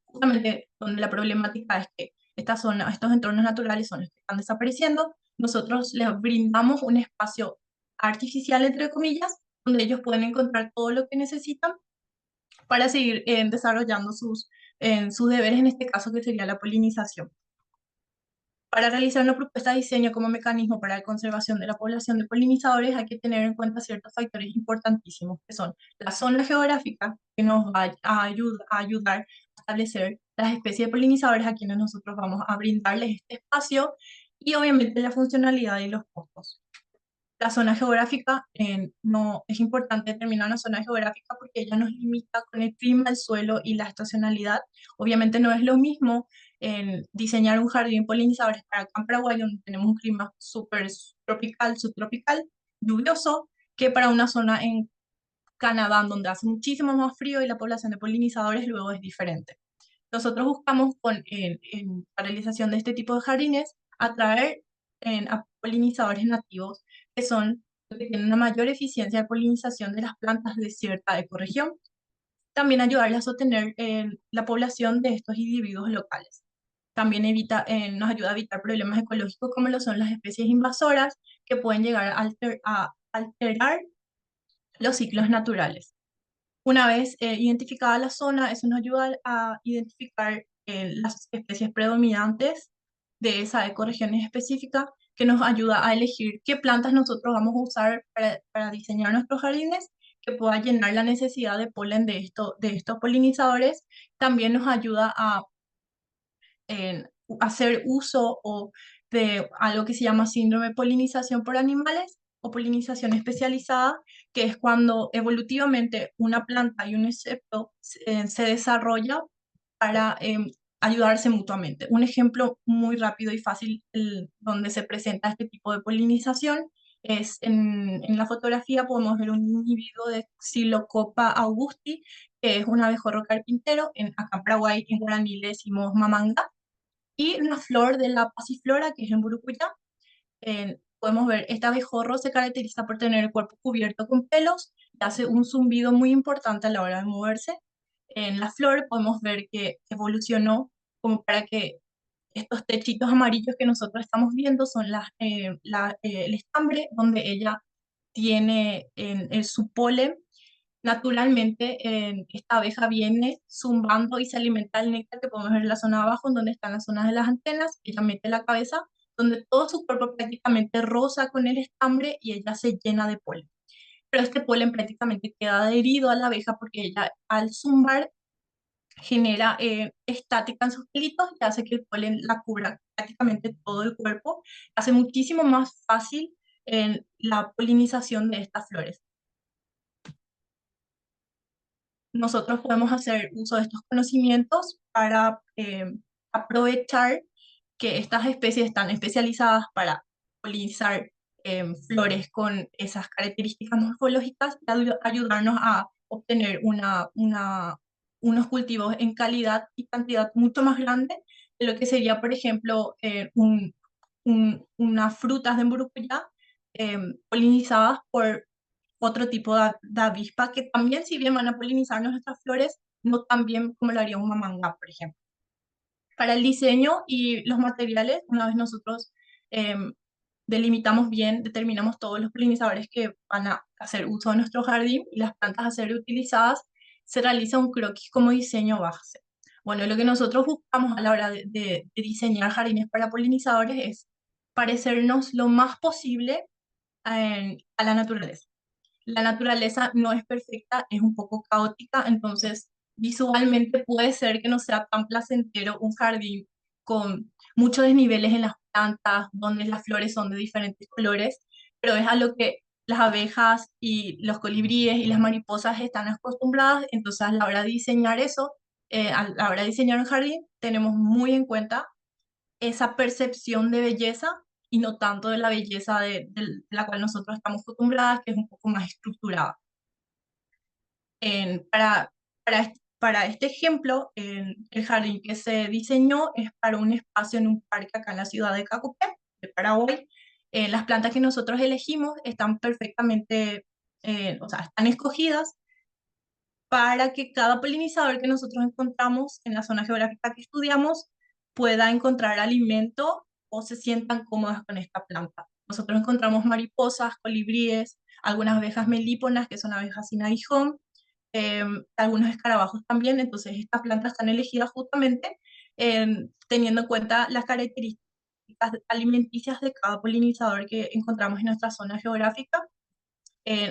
Justamente donde la problemática es que estos entornos naturales son los que están desapareciendo, nosotros les brindamos un espacio artificial, entre comillas, donde ellos pueden encontrar todo lo que necesitan para seguir desarrollando sus deberes, en este caso que sería la polinización. Para realizar una propuesta de diseño como mecanismo para la conservación de la población de polinizadores hay que tener en cuenta ciertos factores importantísimos, que son la zona geográfica, que nos va a ayudar a establecer las especies de polinizadores a quienes nosotros vamos a brindarles este espacio, y obviamente la funcionalidad y los costos. La zona geográfica, no es importante determinar una zona geográfica porque ella nos limita con el clima, el suelo y la estacionalidad. Obviamente no es lo mismo diseñar un jardín polinizadores para acá en Paraguay, donde tenemos un clima súper tropical, subtropical, lluvioso, que para una zona en Canadá, donde hace muchísimo más frío y la población de polinizadores luego es diferente. Nosotros buscamos en la realización de este tipo de jardines atraer a polinizadores nativos, que son los que tienen una mayor eficiencia de polinización de las plantas de cierta ecorregión. También ayudarles a sostener la población de estos individuos locales. También nos ayuda a evitar problemas ecológicos como lo son las especies invasoras, que pueden llegar a alterar los ciclos naturales. Una vez identificada la zona, eso nos ayuda a identificar las especies predominantes de esa ecorregión específica, que nos ayuda a elegir qué plantas nosotros vamos a usar para diseñar nuestros jardines, que pueda llenar la necesidad de polen de estos polinizadores. También nos ayuda a hacer uso de algo que se llama síndrome de polinización por animales o polinización especializada, que es cuando evolutivamente una planta y un insecto se desarrolla para ayudarse mutuamente. Un ejemplo muy rápido y fácil donde se presenta este tipo de polinización es en la fotografía podemos ver un individuo de Xylocopa augusti, que es un abejorro carpintero. Acá en Paraguay, en guaraní le decimos mamanga, y una flor de la pasiflora, que es en Burucuyá. Podemos ver, este abejorro se caracteriza por tener el cuerpo cubierto con pelos y hace un zumbido muy importante a la hora de moverse. En la flor podemos ver que evolucionó como para que estos techitos amarillos que nosotros estamos viendo son el estambre donde ella tiene su polen. Naturalmente, esta abeja viene zumbando y se alimenta del néctar que podemos ver en la zona de abajo, en donde están las zonas de las antenas. Ella mete la cabeza, donde todo su cuerpo prácticamente roza con el estambre y ella se llena de polen. Pero este polen prácticamente queda adherido a la abeja porque ella, al zumbar, genera estática en sus pelitos y hace que el polen la cubra prácticamente todo el cuerpo. Hace muchísimo más fácil la polinización de estas flores. Nosotros podemos hacer uso de estos conocimientos para aprovechar que estas especies están especializadas para polinizar flores con esas características morfológicas y ayudarnos a obtener unos cultivos en calidad y cantidad mucho más grande de lo que sería, por ejemplo, unas frutas de Mburucuyá polinizadas por otro tipo de avispa, que también, si bien van a polinizar nuestras flores, no tan bien como lo haría un mamangá, por ejemplo. Para el diseño y los materiales, una vez nosotros delimitamos bien, determinamos todos los polinizadores que van a hacer uso de nuestro jardín y las plantas a ser utilizadas, se realiza un croquis como diseño base. Bueno, lo que nosotros buscamos a la hora de diseñar jardines para polinizadores es parecernos lo más posible a la naturaleza. La naturaleza no es perfecta, es un poco caótica, entonces visualmente puede ser que no sea tan placentero un jardín con muchos desniveles en las plantas, donde las flores son de diferentes colores, pero es a lo que las abejas y los colibríes y las mariposas están acostumbradas. Entonces a la hora de diseñar eso, a la hora de diseñar un jardín, tenemos muy en cuenta esa percepción de belleza y no tanto de la belleza de la cual nosotros estamos acostumbradas, que es un poco más estructurada. Para Para este ejemplo, el jardín que se diseñó es para un espacio en un parque acá en la ciudad de Cacupé, de Paraguay. Las plantas que nosotros elegimos están perfectamente, o sea, están escogidas para que cada polinizador que nosotros encontramos en la zona geográfica que estudiamos pueda encontrar alimento o se sientan cómodas con esta planta. Nosotros encontramos mariposas, colibríes, algunas abejas melíponas, que son abejas sin aguijón, algunos escarabajos también. Entonces estas plantas están elegidas justamente teniendo en cuenta las características alimenticias de cada polinizador que encontramos en nuestra zona geográfica.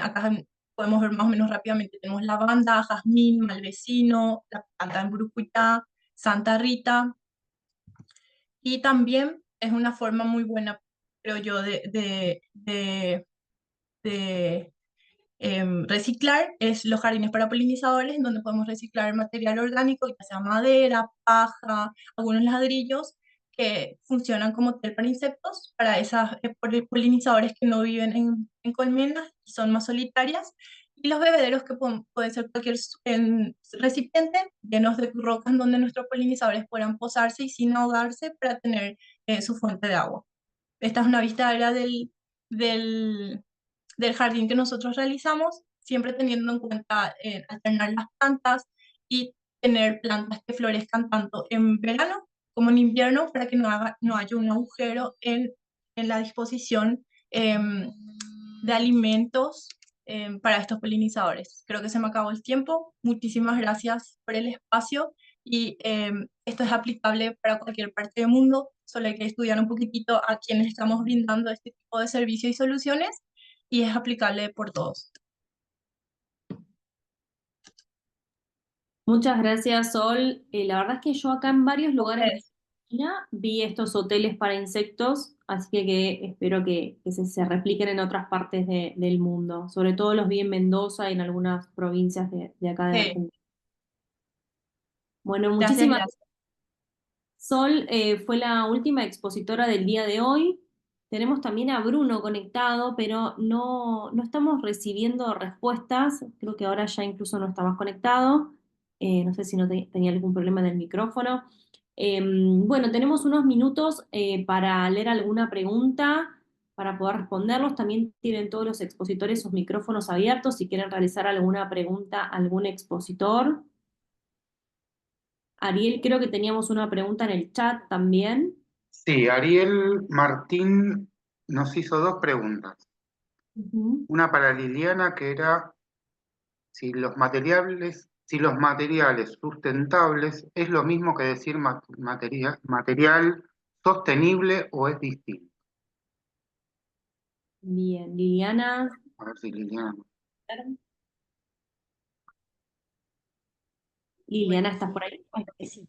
Acá podemos ver más o menos rápidamente, tenemos lavanda, jazmín, malvecino, la planta en Burucuyá, Santa Rita, y también es una forma muy buena, creo yo, de reciclar, es los jardines para polinizadores, en donde podemos reciclar material orgánico, ya sea madera, paja, algunos ladrillos, que funcionan como hotel para insectos, para esas polinizadores que no viven en colmenas y son más solitarias, y los bebederos que pueden ser cualquier recipiente llenos de rocas donde nuestros polinizadores puedan posarse y sin ahogarse para tener su fuente de agua. Esta es una vista aérea del jardín que nosotros realizamos, siempre teniendo en cuenta alternar las plantas y tener plantas que florezcan tanto en verano como en invierno para que no haya un agujero en la disposición de alimentos para estos polinizadores. Creo que se me acabó el tiempo. Muchísimas gracias por el espacio y esto es aplicable para cualquier parte del mundo. Solo hay que estudiar un poquitito a quienes estamos brindando este tipo de servicios y soluciones y es aplicable por todos. Muchas gracias, Sol. La verdad es que yo acá en varios lugares de Argentina vi estos hoteles para insectos, así que espero que se repliquen en otras partes del mundo. Sobre todo los vi en Mendoza y en algunas provincias de acá de Sí, Argentina. Bueno, gracias, muchísimas gracias. Sol fue la última expositora del día de hoy. Tenemos también a Bruno conectado, pero no estamos recibiendo respuestas. Creo que ahora ya incluso no está más conectado. No sé si no tenía algún problema en el micrófono. Bueno, tenemos unos minutos para leer alguna pregunta, para poder responderlos. También tienen todos los expositores sus micrófonos abiertos si quieren realizar alguna pregunta a algún expositor. Ariel, creo que teníamos una pregunta en el chat también. Sí, Ariel Martín nos hizo dos preguntas. Ujú. Una para Liliana, que era si los materiales sustentables es lo mismo que decir material sostenible o es distinto. Bien, Liliana. A ver si Liliana. Liliana, ¿estás por ahí? Sí.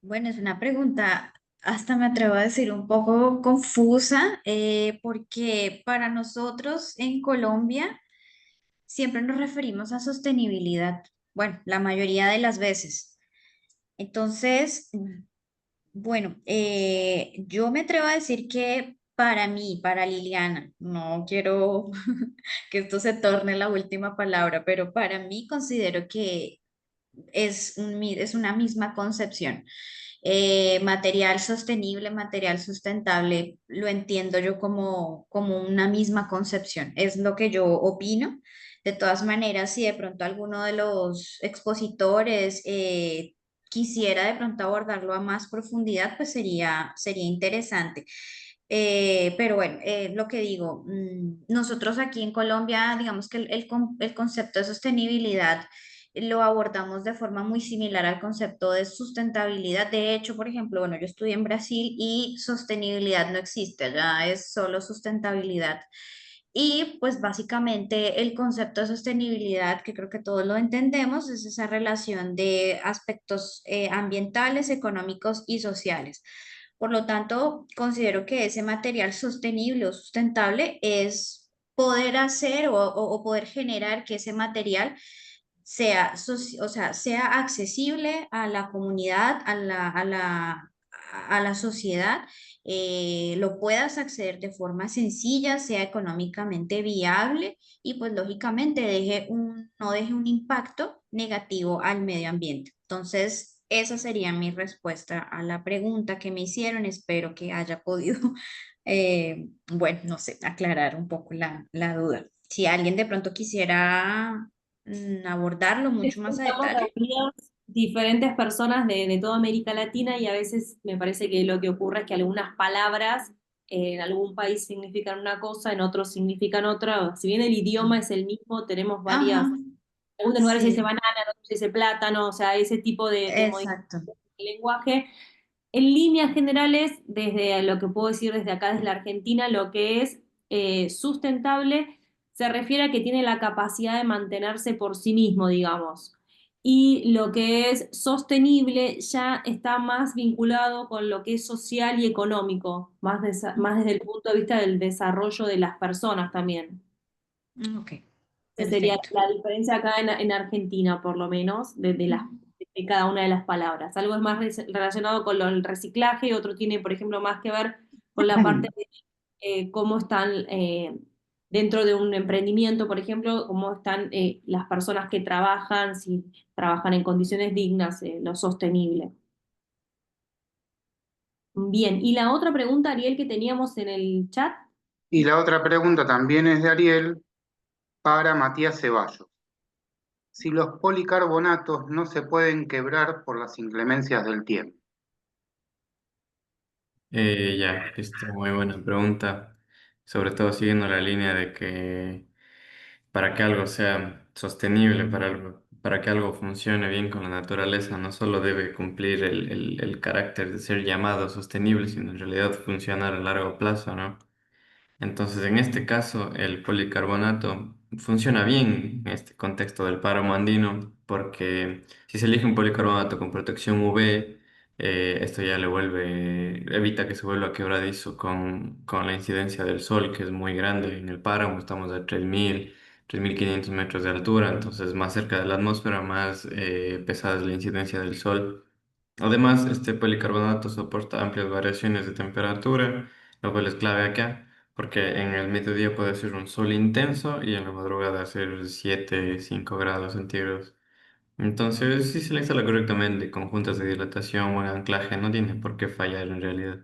Bueno, es una pregunta, hasta me atrevo a decir un poco confusa, porque para nosotros en Colombia siempre nos referimos a sostenibilidad, bueno, la mayoría de las veces. Entonces, bueno, yo me atrevo a decir que para mí, para Liliana, no quiero que esto se torne la última palabra, pero para mí considero que es una misma concepción. Material sostenible, material sustentable, lo entiendo yo como una misma concepción. Es lo que yo opino. De todas maneras, si de pronto alguno de los expositores quisiera de pronto abordarlo a más profundidad, pues sería interesante. Pero bueno, lo que digo, nosotros aquí en Colombia, digamos que el concepto de sostenibilidad lo abordamos de forma muy similar al concepto de sustentabilidad. De hecho, por ejemplo, bueno, yo estudié en Brasil y sostenibilidad no existe, allá es solo sustentabilidad. Y pues básicamente el concepto de sostenibilidad, que creo que todos lo entendemos, es esa relación de aspectos ambientales, económicos y sociales. Por lo tanto, considero que ese material sostenible o sustentable es poder hacer o poder generar que ese material sea, o sea, sea accesible a la comunidad, a la sociedad, lo puedas acceder de forma sencilla, sea económicamente viable y pues lógicamente no deje un impacto negativo al medio ambiente. Entonces, esa sería mi respuesta a la pregunta que me hicieron. Espero que haya podido, bueno, no sé, aclarar un poco la duda. Si alguien de pronto quisiera abordarlo mucho más a Estamos detalle. reunidas diferentes personas de toda América Latina y a veces me parece que lo que ocurre es que algunas palabras en algún país significan una cosa, en otros significan otra. Si bien el idioma es el mismo, tenemos varias, Ajá, en algunos lugares se dice sí, banana, en otros se dice plátano, o sea, ese tipo de exacto. modificación del lenguaje. En líneas generales, desde lo que puedo decir desde acá, desde la Argentina, lo que es sustentable se refiere a que tiene la capacidad de mantenerse por sí mismo, digamos. Y lo que es sostenible ya está más vinculado con lo que es social y económico, más desde el punto de vista del desarrollo de las personas también. Ok, Esa sería perfecto. la diferencia acá en Argentina, por lo menos, de cada una de las palabras. Algo es más relacionado con el reciclaje y otro tiene, por ejemplo, más que ver con la parte de cómo están dentro de un emprendimiento, por ejemplo, cómo están las personas que trabajan, si trabajan en condiciones dignas, lo sostenible. Bien, y la otra pregunta, Ariel, que teníamos en el chat. Y la otra pregunta también es de Ariel para Matías Ceballos. Si los policarbonatos no se pueden quebrar por las inclemencias del tiempo. Ya, listo, muy buena pregunta. Sobre todo siguiendo la línea de que para que algo sea sostenible, para que algo funcione bien con la naturaleza, no solo debe cumplir el carácter de ser llamado sostenible, sino en realidad funcionar a largo plazo, ¿no? Entonces, en este caso, el policarbonato funciona bien en este contexto del páramo andino, porque si se elige un policarbonato con protección UV, esto ya evita que se vuelva quebradizo con la incidencia del sol, que es muy grande en el páramo. Estamos a 3.500 metros de altura, entonces más cerca de la atmósfera, más pesada es la incidencia del sol. Además, este policarbonato soporta amplias variaciones de temperatura, lo cual es clave acá, porque en el mediodía puede ser un sol intenso y en la madrugada ser 7, 5 grados centígrados. Entonces, si se le instala correctamente, con juntas de dilatación, buen anclaje, no tiene por qué fallar en realidad.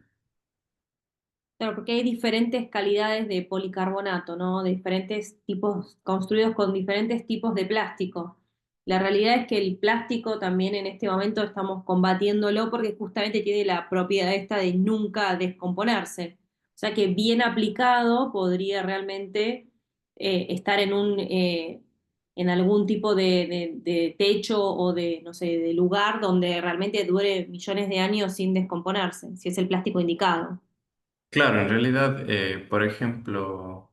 Claro, porque hay diferentes calidades de policarbonato, ¿no? De diferentes tipos, construidos con diferentes tipos de plástico. La realidad es que el plástico también en este momento estamos combatiéndolo porque justamente tiene la propiedad esta de nunca descomponerse. O sea que bien aplicado podría realmente estar en algún tipo de techo o de, no sé, de lugar donde realmente dure millones de años sin descomponerse, si es el plástico indicado. Claro, en realidad, por ejemplo,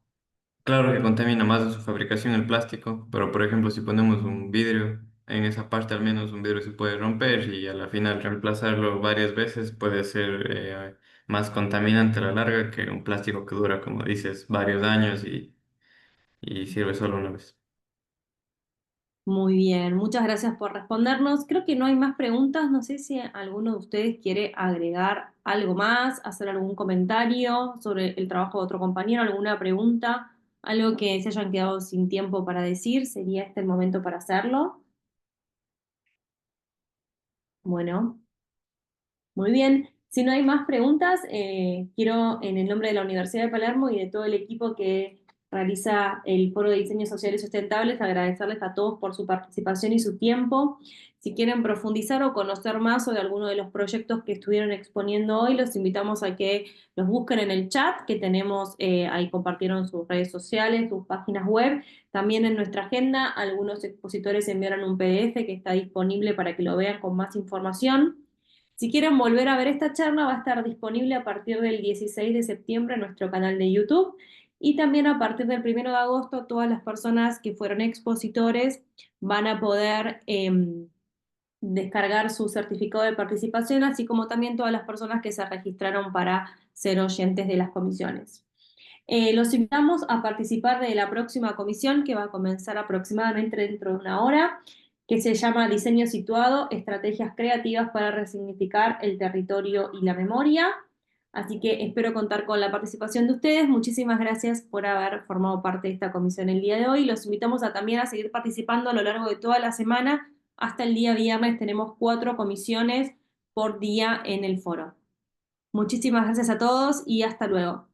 claro que contamina más en su fabricación el plástico, pero por ejemplo, si ponemos un vidrio, en esa parte al menos un vidrio se puede romper y a la final reemplazarlo varias veces puede ser más contaminante a la larga que un plástico que dura, como dices, varios años y sirve solo una vez. Muy bien, muchas gracias por respondernos. Creo que no hay más preguntas. No sé si alguno de ustedes quiere agregar algo más, hacer algún comentario sobre el trabajo de otro compañero, alguna pregunta, algo que se hayan quedado sin tiempo para decir. Sería este el momento para hacerlo. Bueno. Muy bien, si no hay más preguntas, quiero en el nombre de la Universidad de Palermo y de todo el equipo que realiza el Foro de Diseño Social y Sustentables, agradecerles a todos por su participación y su tiempo. Si quieren profundizar o conocer más sobre alguno de los proyectos que estuvieron exponiendo hoy, los invitamos a que los busquen en el chat que tenemos, ahí compartieron sus redes sociales, sus páginas web. También en nuestra agenda, algunos expositores enviaron un PDF que está disponible para que lo vean con más información. Si quieren volver a ver esta charla, va a estar disponible a partir del 16 de septiembre en nuestro canal de YouTube y también a partir del 1 de agosto todas las personas que fueron expositores van a poder descargar su certificado de participación, así como también todas las personas que se registraron para ser oyentes de las comisiones. Los invitamos a participar de la próxima comisión que va a comenzar aproximadamente dentro de una hora. que se llama Diseño Situado, Estrategias Creativas para Resignificar el Territorio y la Memoria. Así que espero contar con la participación de ustedes. Muchísimas gracias por haber formado parte de esta comisión el día de hoy. Los invitamos también a seguir participando a lo largo de toda la semana. Hasta el día viernes tenemos 4 comisiones por día en el foro. Muchísimas gracias a todos y hasta luego.